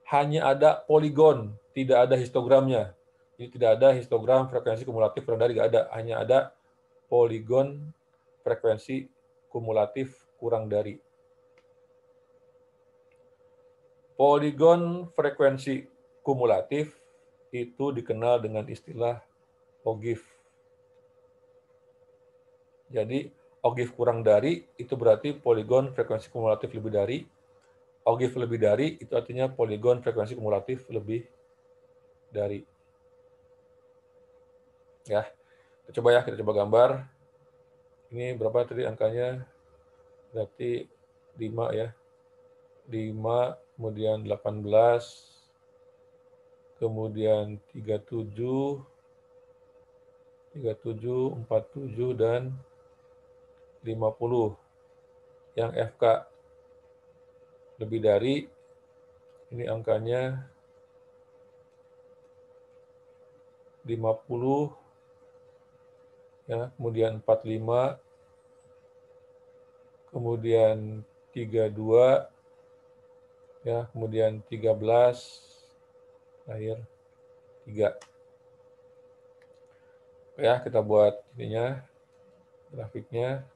hanya ada poligon, tidak ada histogramnya. Jadi tidak ada histogram frekuensi kumulatif kurang dari, nggak ada, hanya ada poligon frekuensi kumulatif kurang dari. Poligon frekuensi kumulatif itu dikenal dengan istilah OGIF. Jadi OGIF kurang dari itu berarti poligon frekuensi kumulatif lebih dari. OGIF lebih dari itu artinya poligon frekuensi kumulatif lebih dari. Ya, kita coba gambar. Ini berapa tadi angkanya? Berarti 5 ya. 5, kemudian 18, kemudian 37, 47, dan 50. Yang FK lebih dari, ini angkanya 50, ya, kemudian 45, kemudian 32, ya, kemudian 13, akhir 3. Ya, kita buat ininya. grafiknya.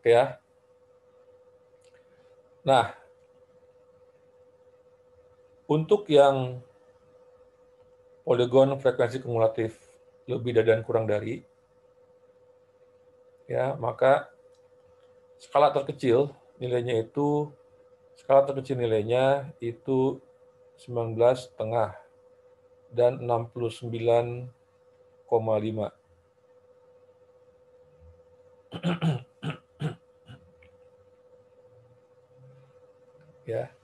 Oke ya. Nah, untuk yang poligon frekuensi kumulatif lebih dari dan kurang dari, ya maka skala terkecil nilainya itu 19,5 dan 69,5. Ya.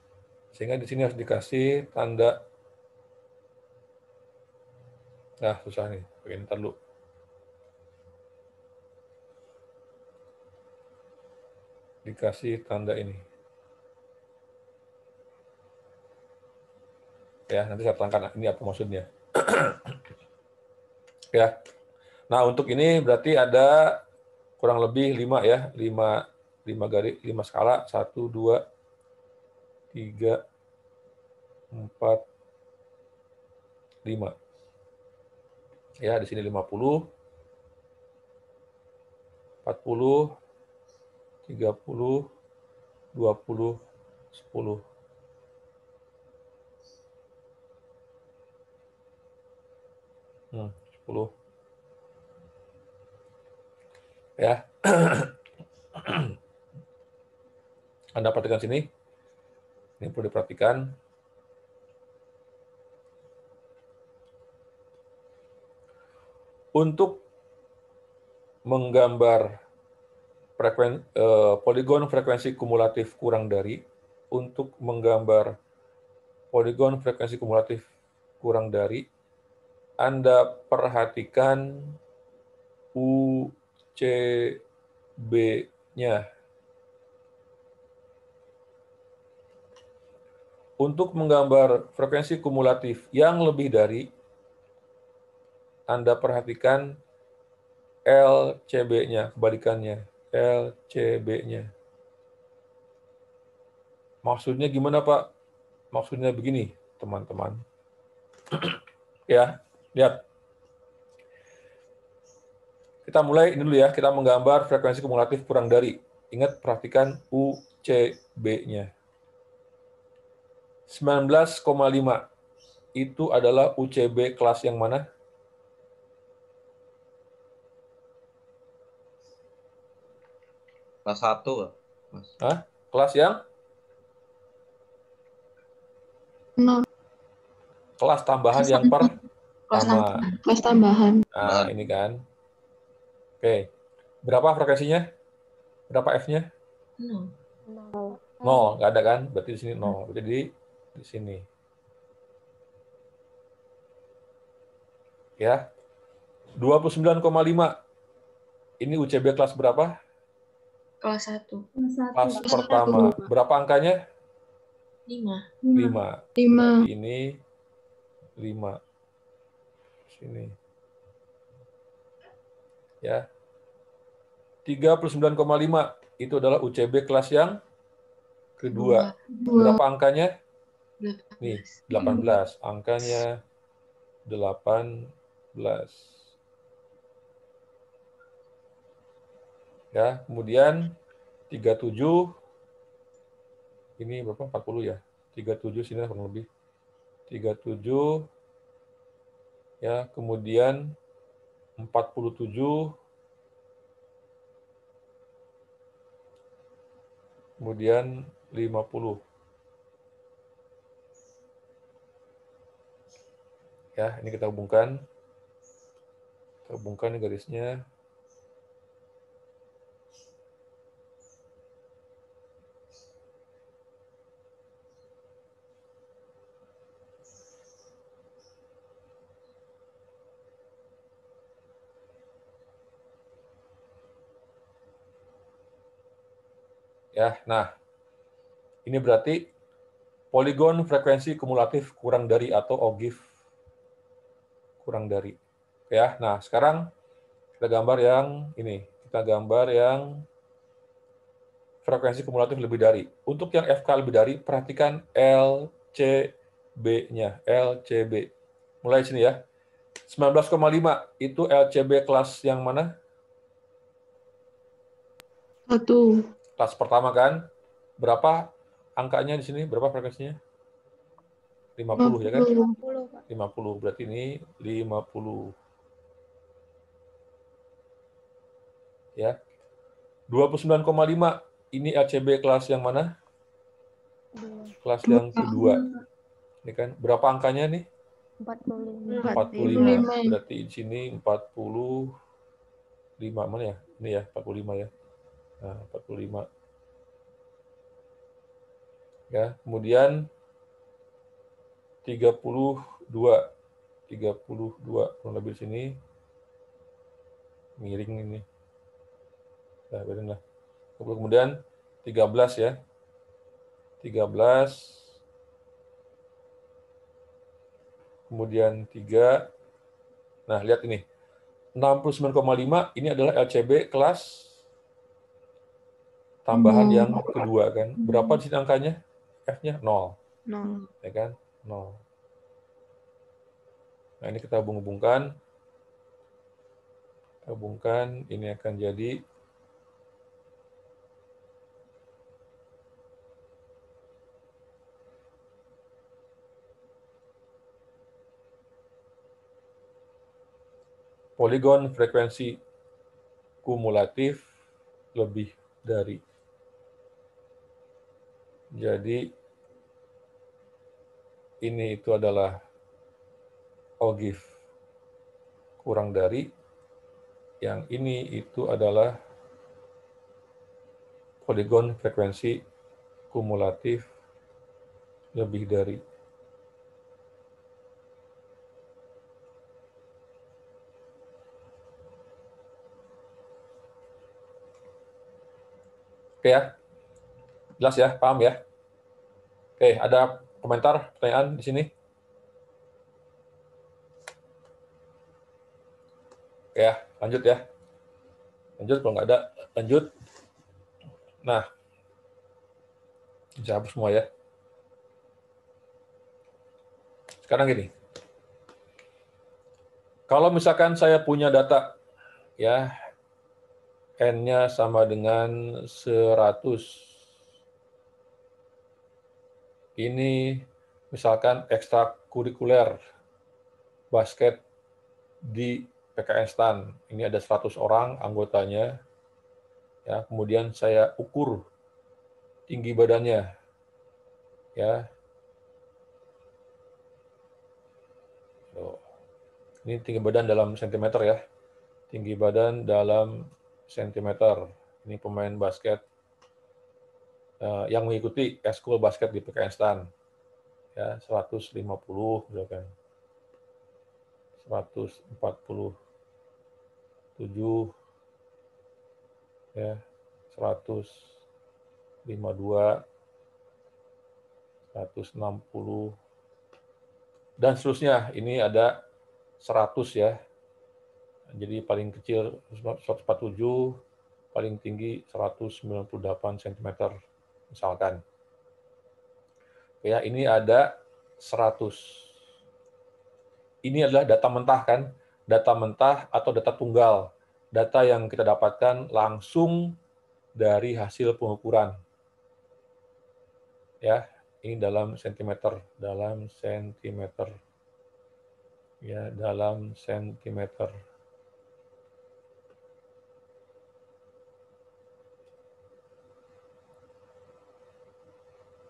Sehingga di sini harus dikasih tanda. Nah, susah nih. Oke, ntar dulu. Dikasih tanda ini. Ya, nanti saya terangkan ini apa maksudnya. Ya. Nah, untuk ini berarti ada kurang lebih 5 ya, 5 garis, 5 skala, 1 2 3 4 5. Ya, di sini 50, 40, 30, 20, 10. Hmm, 10. Ya. Anda perhatikan sini. Ini perlu diperhatikan. Untuk menggambar poligon frekuensi kumulatif kurang dari, untuk menggambar poligon frekuensi kumulatif kurang dari, Anda perhatikan UCB-nya. Untuk menggambar frekuensi kumulatif yang lebih dari, Anda perhatikan LCB-nya, kebalikannya, LCB-nya. Maksudnya gimana, Pak? Maksudnya begini, teman-teman. Ya, lihat. Kita mulai ini dulu ya, kita menggambar frekuensi kumulatif kurang dari. Ingat, perhatikan UCB-nya. 19,5 itu adalah UCB kelas yang mana? Kelas 1, Mas. Hah? Kelas yang? 0. Kelas tambahan yang pertama. Kelas tambahan. Nah, ini kan. Oke. Berapa frekuensinya? Berapa F-nya? 0. 0, nggak ada kan? Berarti di sini 0. Jadi di sini. Ya. 29,5. Ini UCB kelas berapa? Kelas 1. Kelas pertama. Berapa angkanya? 5. 5. Berarti ini 5. Sini. Ya. 39,5 itu adalah UCB kelas yang kedua. Berapa angkanya? Nih, 18. Angkanya 18. Ya, kemudian 37 ini berapa? 40 ya. 37 sini kurang lebih. 37 ya, kemudian 47, kemudian 50. Ya, ini kita hubungkan. Kita hubungkan garisnya. Ya, nah, Ini berarti poligon frekuensi kumulatif kurang dari atau OGIF kurang dari. Ya, nah sekarang kita gambar yang ini. Kita gambar yang frekuensi kumulatif lebih dari. Untuk yang FK lebih dari, perhatikan LCB-nya. LCB. Mulai sini ya. 19,5 itu LCB kelas yang mana? 1. Kelas pertama kan? Berapa angkanya di sini? Berapa frekuensinya? 50 ya kan? 50. 50. Berarti ini 50. Ya. 29,5 ini LCB kelas yang mana? Kelas yang kedua. Ini kan berapa angkanya nih? 45. 45. Berarti di sini 45 mana ya? Ini ya, 45 ya. Nah, 45. Ya, kemudian 32. 32 kurang lebih di sini. Miring ini. Nah, benar lah. Kemudian 13 ya. 13. Kemudian 3. Nah, lihat ini. 69,5 ini adalah LCB kelas tambahan yang kedua kan. Berapa di sini angkanya? F-nya 0. 0. Ya kan? 0. Nah, ini kita hubung-hubungkan. Hubungkan, ini akan jadi poligon frekuensi kumulatif lebih dari. Jadi ini itu adalah OGIF kurang dari, yang ini itu adalah poligon frekuensi kumulatif lebih dari. Oke ya? Jelas ya? Paham ya? Oke, ada komentar, pertanyaan di sini? Oke ya, lanjut ya. Lanjut, kalau nggak ada, lanjut. Nah, bisa hapus semua ya. Sekarang gini. Kalau misalkan saya punya data, ya, N-nya sama dengan 100. Ini misalkan ekstrakurikuler basket di PKN STAN. Ini ada 100 orang anggotanya. Ya, kemudian saya ukur tinggi badannya. Ya. Ini tinggi badan dalam sentimeter ya. Tinggi badan dalam sentimeter. Ini pemain basket yang mengikuti ekskul basket di PKN STAN. Ya, 150 misalkan. 147 ya, 152, 160 dan seterusnya. Ini ada 100 ya. Jadi paling kecil 147, paling tinggi 198 cm misalkan. Ya, ini ada 100. Ini adalah data mentah kan? Data mentah atau data tunggal. Data yang kita dapatkan langsung dari hasil pengukuran. Ya, ini dalam sentimeter, Ya, dalam sentimeter.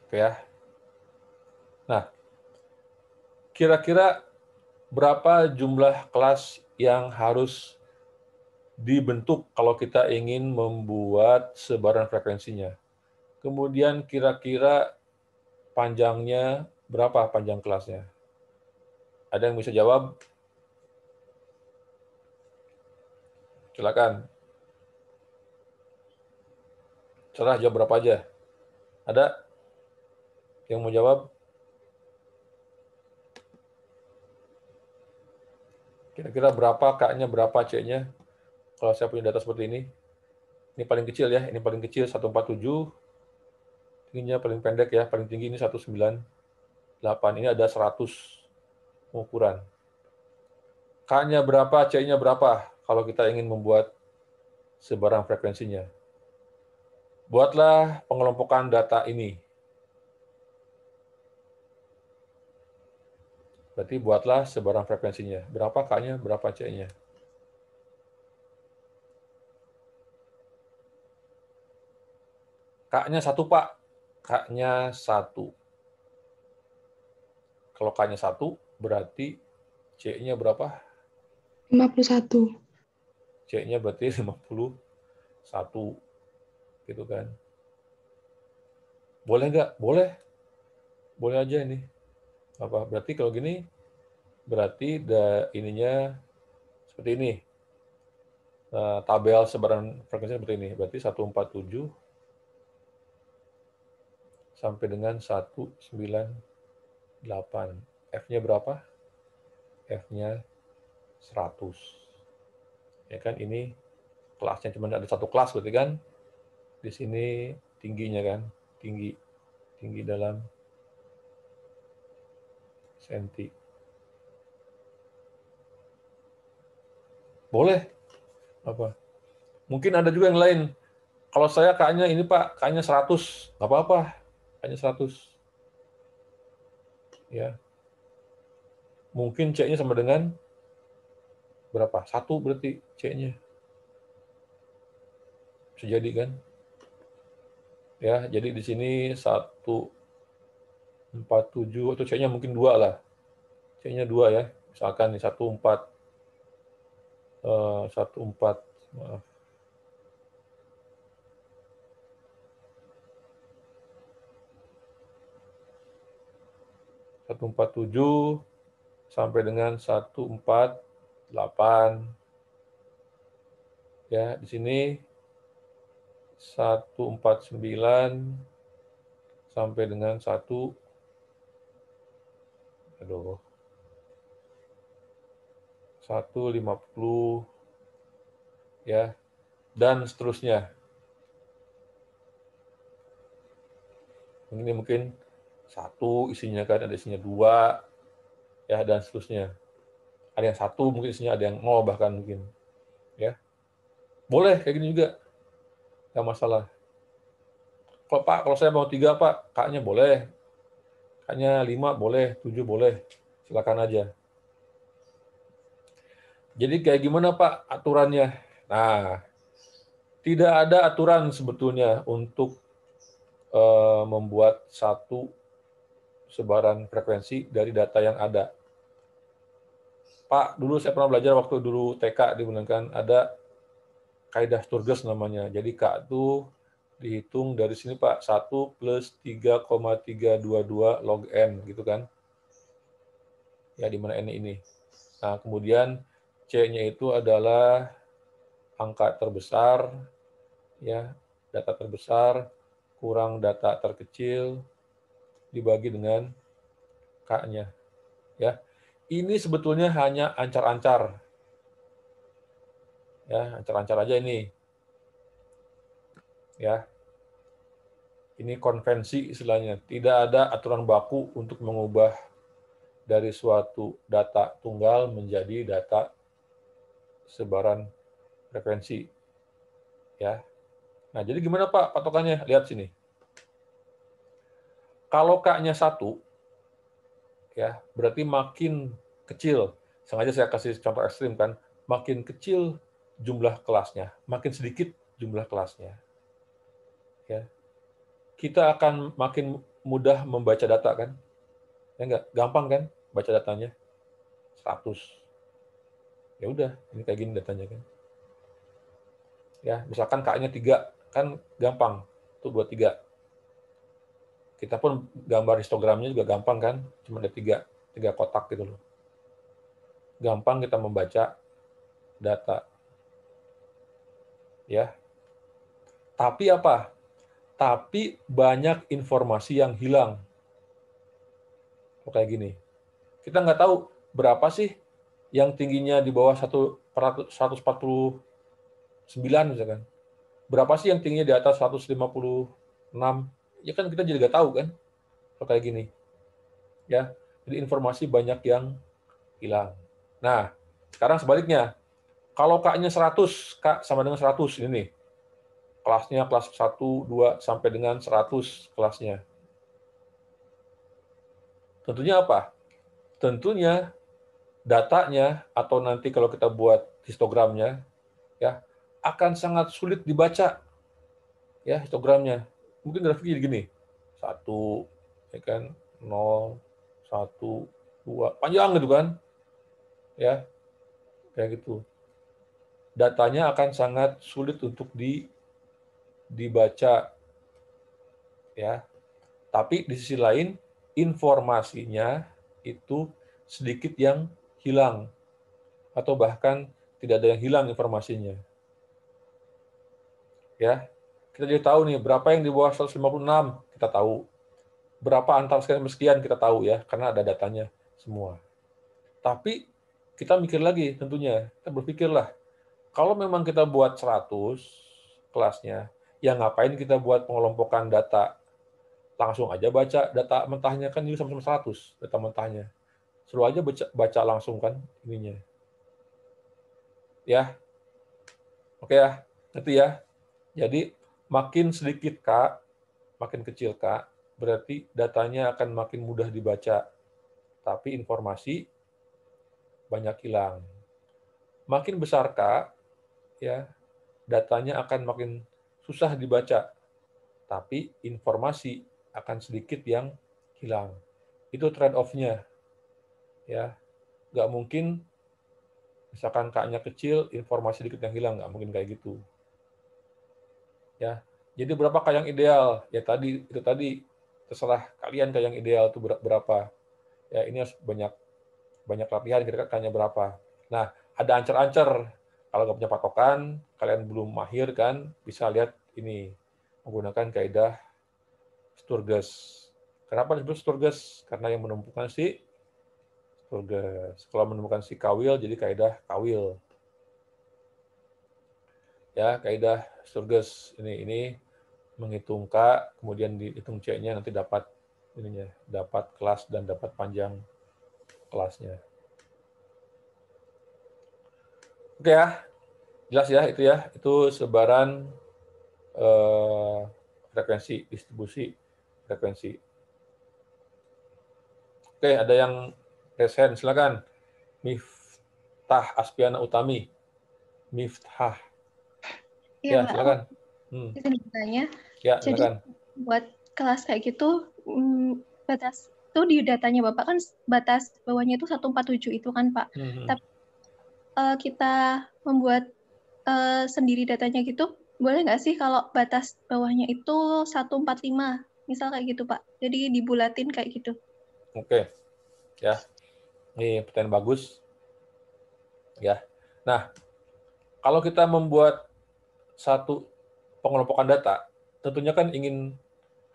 Oke ya. Nah, kira-kira berapa jumlah kelas yang harus dibentuk kalau kita ingin membuat sebaran frekuensinya? Kemudian kira-kira panjangnya berapa panjang kelasnya? Ada yang bisa jawab? Silakan. Cerah, jawab berapa aja? Ada? Yang mau jawab? Kira-kira berapa K-nya, berapa C-nya? Kalau saya punya data seperti ini. Ini paling kecil ya, ini paling kecil 147. Tingginya paling pendek ya, paling tinggi ini 198. Ini ada 100 pengukuran. K-nya berapa, C-nya berapa kalau kita ingin membuat sebarang frekuensinya. Buatlah pengelompokan data ini. Berarti buatlah sebarang frekuensinya. Berapa K-nya, berapa C-nya. K-nya 1, Pak. K-nya 1. Kalau K-nya 1, berarti C-nya berapa? 51. C-nya berarti 51. Gitu kan. Boleh nggak? Boleh. Boleh aja ini. Apa? Berarti kalau gini, berarti ininya seperti ini. Tabel sebaran frekuensi seperti ini. Berarti 147 sampai dengan 198. F-nya berapa? F-nya 100. Ya kan, ini kelasnya cuma ada satu kelas berarti kan. Di sini tingginya kan, tinggi dalam senti. Boleh. Apa? Mungkin ada juga yang lain. Kalau saya K-nya ini Pak, K-nya 100. Nggak apa-apa. K-nya 100. Ya. Mungkin C-nya sama dengan berapa? 1 berarti C-nya. Bisa jadi kan? Ya, jadi di sini 147 atau C-nya mungkin 2 lah. C-nya 2 ya. Misalkan nih 14 maaf. 147 sampai dengan 148. Ya, di sini 149 sampai dengan 150 ya, dan seterusnya. Ini mungkin 1 isinya kan, ada isinya 2 ya, dan seterusnya. Ada yang 1 mungkin isinya, ada yang 0 bahkan mungkin. Ya. Boleh kayak gini juga. Nggak masalah. Kalau Pak, kalau saya mau 3 Pak, K-nya boleh. K-nya 5 boleh, 7 boleh. Silakan aja. Jadi kayak gimana Pak aturannya? Nah, tidak ada aturan sebetulnya untuk membuat satu sebaran frekuensi dari data yang ada. Pak, dulu saya pernah belajar waktu dulu TK digunakan ada kaidah Sturges namanya. Jadi K itu dihitung dari sini Pak, 1 plus 3,322 log N gitu kan. Ya, di mana N ini. Nah, kemudian C-nya itu adalah angka terbesar, ya, data terbesar kurang data terkecil dibagi dengan K-nya. Ya, ini sebetulnya hanya ancar-ancar. Ya, ancar-ancar aja ini. Ya, ini konvensi istilahnya. Tidak ada aturan baku untuk mengubah dari suatu data tunggal menjadi data sebaran frekuensi. Ya. Nah, jadi gimana Pak patokannya? Lihat sini. Kalau K-nya 1, ya, berarti makin kecil. Sengaja saya kasih contoh ekstrim kan. Makin kecil jumlah kelasnya, makin sedikit jumlah kelasnya. Ya. Kita akan makin mudah membaca data kan? Ya enggak? Gampang kan baca datanya? 100. Ya udah, ini kayak gini datanya kan. Ya, misalkan K-nya 3, kan gampang. Itu 23. Kita pun gambar histogramnya juga gampang kan? Cuma ada 3 kotak gitu loh. Gampang kita membaca data. Ya. Tapi apa? Tapi banyak informasi yang hilang. kayak gini. Kita nggak tahu berapa sih yang tingginya di bawah 149 misalkan. Berapa sih yang tingginya di atas 156? Ya kan kita jadi nggak tahu kan kalau kayak gini. Ya, jadi informasi banyak yang hilang. Nah, sekarang sebaliknya. Kalau K-nya 100, K sama dengan 100 ini nih. Kelasnya kelas 1, 2 sampai dengan 100 kelasnya. Tentunya apa? Tentunya datanya atau nanti kalau kita buat histogramnya ya akan sangat sulit dibaca ya histogramnya. Mungkin grafiknya gini. 1 ya kan 0 1 2 panjang gitu kan. Ya, kayak gitu. Datanya akan sangat sulit untuk dibaca ya. Tapi di sisi lain informasinya itu sedikit yang hilang atau bahkan tidak ada yang hilang informasinya. Ya. Kita jadi tahu nih berapa yang di bawah 156 kita tahu. Berapa antar sekian kita tahu ya karena ada datanya semua. Tapi kita mikir lagi tentunya, kita berpikirlah kalau memang kita buat 100 kelasnya, ya ngapain kita buat pengelompokan data? Langsung aja baca data mentahnya kan juga sama-sama 100 data mentahnya. Seru aja baca langsung kan ininya. Ya. Oke ya. Ngerti ya. Jadi makin sedikit K, makin kecil K, berarti datanya akan makin mudah dibaca. Tapi informasi banyak hilang. Makin besar K, ya, datanya akan makin susah dibaca. Tapi informasi akan sedikit yang hilang. Itu trade-off-nya. Ya, nggak mungkin misalkan K-nya kecil, informasi sedikit yang hilang, nggak mungkin kayak gitu. Ya, jadi berapa K yang ideal? Ya tadi itu tadi terserah kalian K yang ideal itu berapa. Ya ini harus banyak latihan kira-kira K-nya berapa. Nah, ada ancer-ancer. Kalau nggak punya patokan, kalian belum mahir kan, bisa lihat ini menggunakan kaidah Sturges. Kenapa disebut Sturges? Karena yang menemukan si Sturges. Kalau menemukan si Kawil, jadi kaidah Kawil. Ya, kaidah Sturges ini menghitung K, kemudian dihitung C-nya nanti dapat ininya, dapat kelas dan dapat panjang kelasnya. Oke ya, jelas ya itu sebaran frekuensi, distribusi frekuensi. Oke, ada yang resen, silakan. Miftah Aspiana Utami. Miftah. Ya, Mbak, silakan. Izin bertanya. Ya, Jadi silakan. buat kelas kayak gitu, batas itu di datanya Bapak kan batas bawahnya itu 147 itu kan Pak. Tapi kita membuat sendiri datanya gitu, boleh nggak sih kalau batas bawahnya itu 145, misal kayak gitu Pak. Jadi dibulatin kayak gitu. Oke, ya. Ini pertanyaan bagus. Ya. Nah, kalau kita membuat satu pengelompokan data, tentunya kan ingin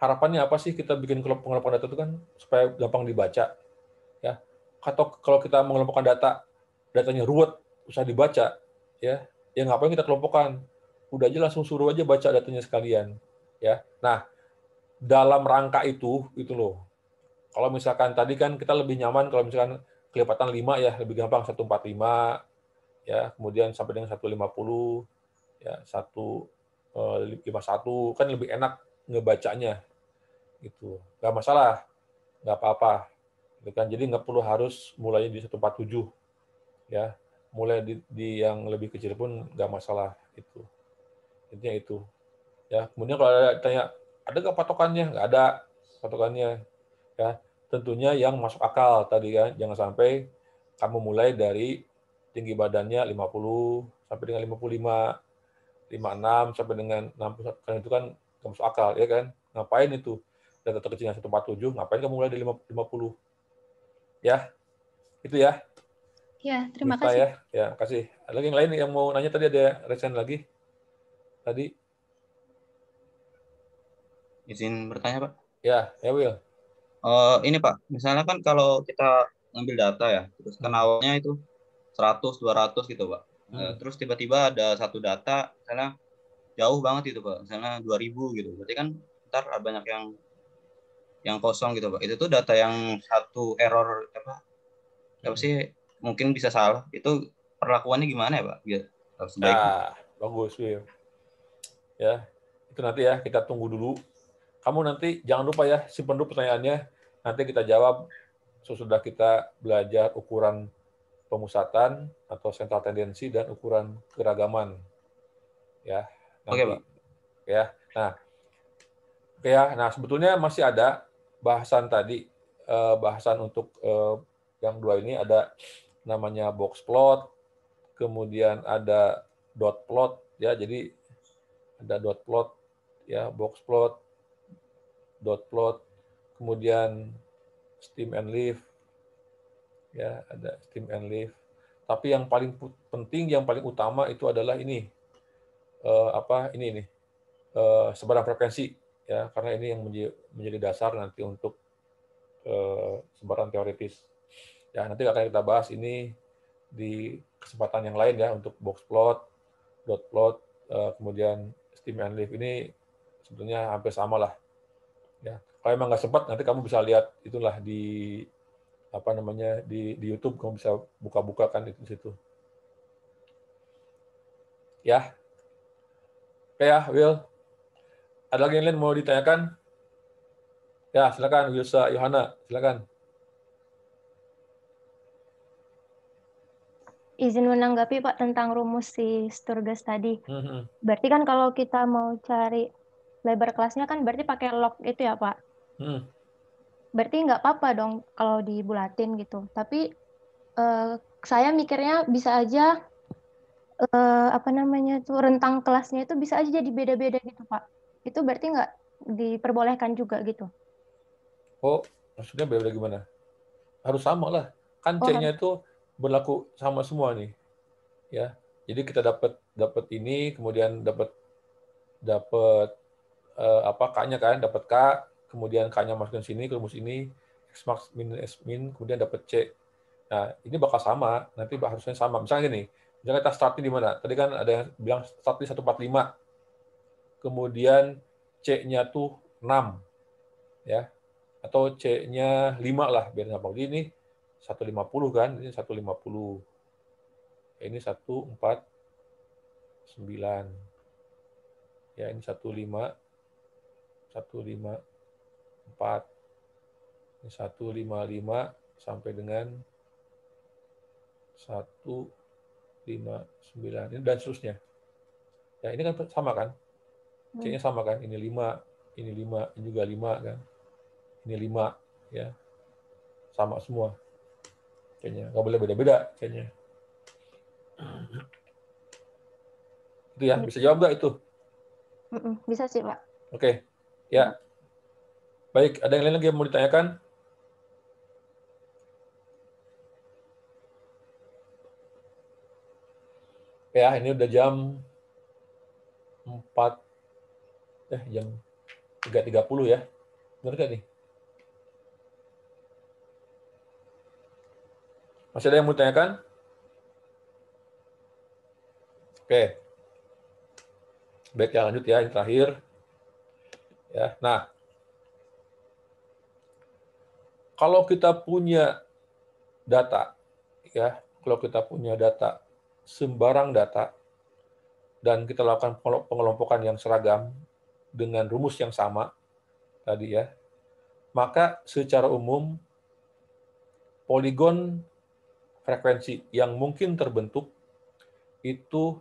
harapannya apa sih kita bikin pengelompokan data itu kan supaya gampang dibaca. Ya. Atau kalau kita mengelompokkan datanya ruwet, susah dibaca, ya ngapain kita kelompokkan? Udah aja langsung suruh aja baca datanya sekalian. Ya. Nah, dalam rangka itu loh. Kalau misalkan tadi kan kita lebih nyaman kalau misalkan kelipatan 5 ya, lebih gampang 145 ya, kemudian sampai dengan 150 ya, 151 kan lebih enak ngebacanya gitu. Nggak masalah, nggak apa-apa. Gitu kan. Jadi nggak perlu harus mulai di 147 ya. Mulai di yang lebih kecil pun nggak masalah itu. Intinya itu. Ya, kemudian kalau ada tanya ada nggak patokannya? Nggak ada patokannya. Ya, tentunya yang masuk akal tadi kan. Jangan sampai kamu mulai dari tinggi badannya 50 sampai dengan 55, 56 sampai dengan 60 kan itu kan nggak masuk akal ya kan. Ngapain itu? Data terkecilnya 147, ngapain kamu mulai dari 50? Ya, itu ya. Ya, terima Mifta kasih. ya. Ya, kasih. Ada lagi yang lain yang mau nanya tadi ada resen lagi? Tadi? Izin bertanya, Pak. Ya, Will. Ini Pak, misalnya kan kalau kita ngambil data ya, terus kan awalnya itu 100, 200 gitu Pak. Terus tiba-tiba ada satu data, misalnya jauh banget itu Pak, misalnya 2000 gitu. Berarti kan ntar banyak yang kosong gitu Pak. Itu tuh data yang satu error apa sih mungkin bisa salah. Itu perlakuannya gimana ya Pak? Biar sebaiknya. Ya, bagus, Will. Ya, itu nanti ya kita tunggu dulu. Kamu nanti jangan lupa ya simpan dulu pertanyaannya. Nanti kita jawab sesudah kita belajar ukuran pemusatan atau sentral tendensi dan ukuran keragaman. Ya, Oke nanti. Pak. Ya, nah sebetulnya masih ada bahasan tadi, bahasan untuk yang dua ini ada namanya box plot, kemudian ada dot plot, ya. Jadi ada dot plot, ya, box plot, dot plot, kemudian stem and leaf, ya, ada stem and leaf. Tapi yang paling penting, yang paling utama itu adalah ini, ini sebaran frekuensi, ya, karena ini yang menjadi dasar nanti untuk sebaran teoritis. Ya, nanti akan kita bahas ini di kesempatan yang lain ya, untuk box plot, dot plot, kemudian stem and leaf ini sebetulnya hampir sama lah. Ya, kalau emang nggak sempat, nanti kamu bisa lihat itulah di di YouTube, kamu bisa buka-buka kan itu di situ. Ya, oke ya, Will. Ada lagi yang lain mau ditanyakan? Ya, silakan Wilsa Yohana, silakan. Izin menanggapi Pak tentang rumus si Sturges tadi. Berarti kan kalau kita mau cari lebar kelasnya kan berarti pakai log itu ya Pak. Berarti nggak apa-apa dong kalau dibulatin gitu. Tapi saya mikirnya bisa aja rentang kelasnya itu bisa aja jadi beda-beda gitu Pak. Itu berarti nggak diperbolehkan juga gitu. Oh, maksudnya beda gimana? Harus sama lah. Kan C-nya itu berlaku sama semua nih. Ya. Jadi kita dapat ini, kemudian dapat K-nya kan, dapat K, kemudian K-nya masukin sini, ke rumus ini, X max min S min, kemudian dapat C. Nah, ini bakal sama, nanti harusnya sama. Misalnya gini, misalnya kita startnya di mana? Tadi kan ada yang bilang start di 145, kemudian C-nya tuh 6, ya, atau C-nya 5 lah, biar nggak begini, ini 150 kan, ini 150, ini 149, ya, ini 154, ini 155 sampai dengan 159, ini dan seterusnya. Ya, ini kan sama kan? C-nya sama kan? Ini 5, ini 5, ini juga 5 kan? Ini 5, ya. Sama semua C-nya. Nggak boleh beda-beda C-nya. Itu ya, bisa jawab nggak itu? Bisa sih, Pak. Oke. Ya. Baik, ada yang lain lagi yang mau ditanyakan? Ya, ini udah jam 3:30 ya. Benar nggak nih? Masih ada yang mau ditanyakan? Oke. Baik, ya, lanjut ya, yang terakhir. Ya, nah, kalau kita punya data, ya, kalau kita punya data, sembarang data, dan kita lakukan pengelompokan yang seragam dengan rumus yang sama tadi ya, maka secara umum poligon frekuensi yang mungkin terbentuk itu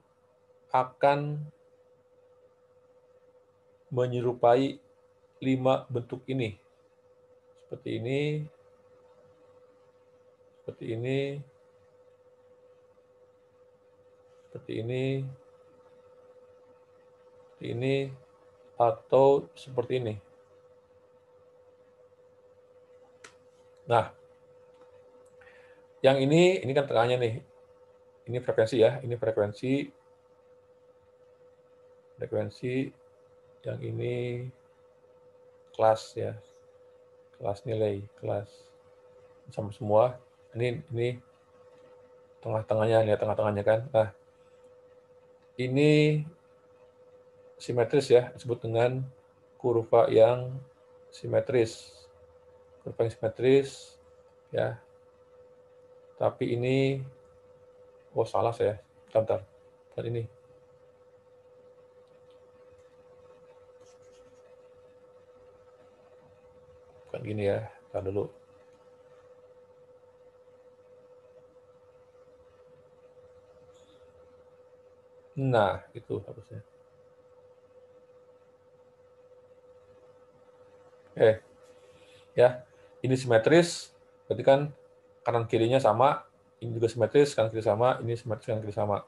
akan menyerupai 5 bentuk ini. Seperti ini, seperti ini, seperti ini, seperti ini, atau seperti ini. Nah, yang ini kan tengahnya nih. Ini frekuensi ya, ini frekuensi, yang ini kelas ya, kelas nilai, kelas sama semua. Ini tengah-tengahnya, lihat tengah-tengahnya kan. Nah, ini simetris ya, disebut dengan kurva yang simetris. Kurva yang simetris ya. Tapi ini salah saya. Bentar. Bukan ini. Bukan gini ya. Bentar dulu. Nah, itu harusnya. Ya, ini simetris, berarti kan kanan kirinya sama, ini juga simetris, kanan kiri sama, ini simetris, kanan kiri sama.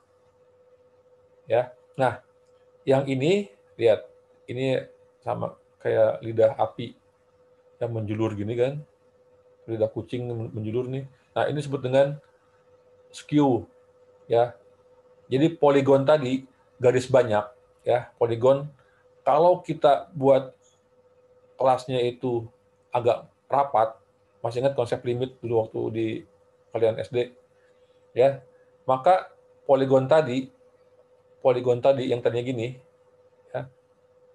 Ya, nah, yang ini lihat, ini sama kayak lidah api yang menjulur gini kan, lidah kucing menjulur nih. Nah, ini disebut dengan skew, ya. Jadi poligon tadi garis banyak, ya poligon. Kalau kita buat kelasnya itu agak rapat, masih ingat konsep limit dulu waktu di kalian SD, ya, maka poligon tadi yang tadinya gini, ya,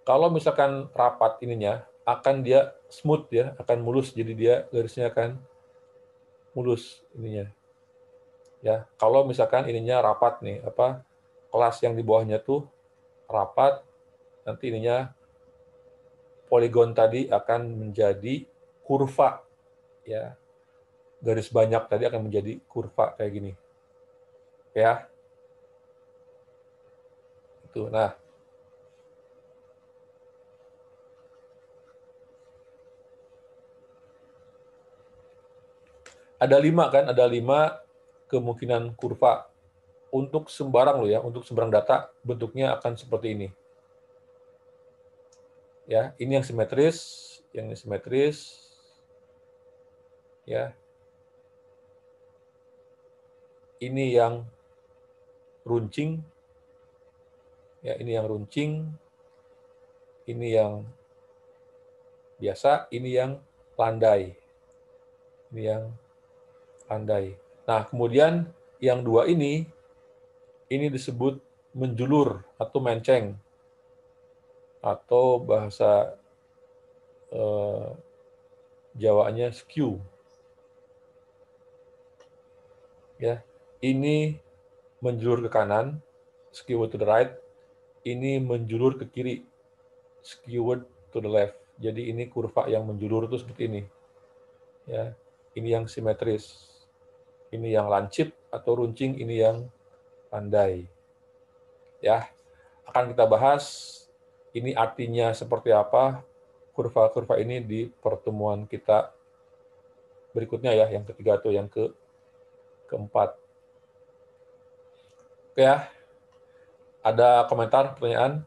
kalau misalkan rapat ininya, akan dia smooth ya, akan mulus, jadi dia garisnya akan mulus ininya, ya. Kalau misalkan ininya rapat nih, kelas yang di bawahnya tuh rapat, nanti ininya poligon tadi akan menjadi kurva, ya. Garis banyak tadi akan menjadi kurva kayak gini, ya. Itu. Nah, ada 5 kan, ada 5 kemungkinan kurva. Untuk sembarang loh ya, untuk sembarang data bentuknya akan seperti ini. Ya, ini yang simetris, yang ini simetris. Ya. Ini yang runcing. Ya, ini yang runcing. Ini yang biasa, ini yang landai. Ini yang landai. Nah, kemudian yang 2 ini disebut menjulur atau menceng, atau bahasa Jawanya skew. Ya, ini menjulur ke kanan, skewed to the right. Ini menjulur ke kiri, skewed to the left. Jadi ini kurva yang menjulur itu seperti ini. Ya, ini yang simetris. Ini yang lancip atau runcing, ini yang landai. Ya, akan kita bahas ini artinya seperti apa kurva-kurva ini di pertemuan kita berikutnya ya, yang ketiga atau yang keempat. Oke ya, ada komentar, pertanyaan?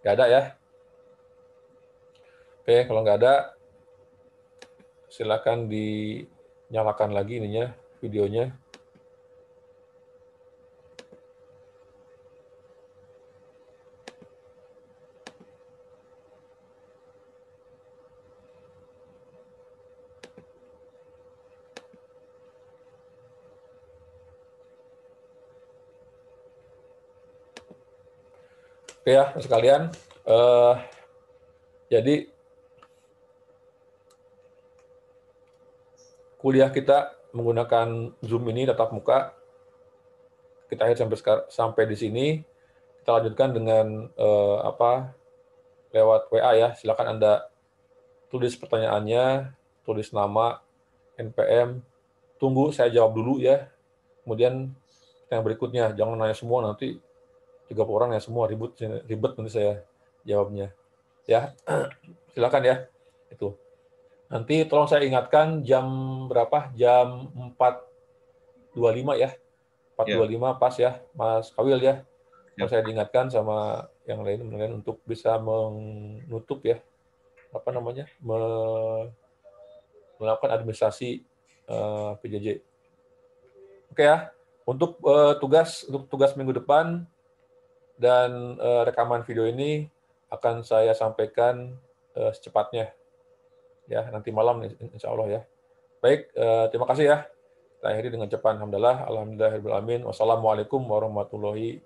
Nggak ada ya? Oke, kalau nggak ada, silakan dinyalakan lagi ininya, videonya. Oke ya, sekalian. Jadi kuliah kita menggunakan Zoom ini tatap muka. Kita akhir sampai di sini. Kita lanjutkan dengan lewat WA ya. Silakan Anda tulis pertanyaannya, tulis nama, NPM. Tunggu saya jawab dulu ya. Kemudian yang berikutnya, jangan nanya semua, nanti 30 orang ya semua ribet nanti saya jawabnya. Ya, silakan ya. Itu. Nanti tolong saya ingatkan jam berapa? Jam 4.25 ya. 4.25 pas ya, Mas Kawil ya. Kalau saya diingatkan sama yang lain untuk bisa menutup ya, melakukan administrasi PJJ. Oke ya. Untuk tugas minggu depan dan rekaman video ini akan saya sampaikan secepatnya. ya nanti malam insya Allah ya. Baik, terima kasih ya. Kita akhiri dengan ucapan alhamdulillah, alhamdulillahirabbil alamin. Wassalamualaikum warahmatullahi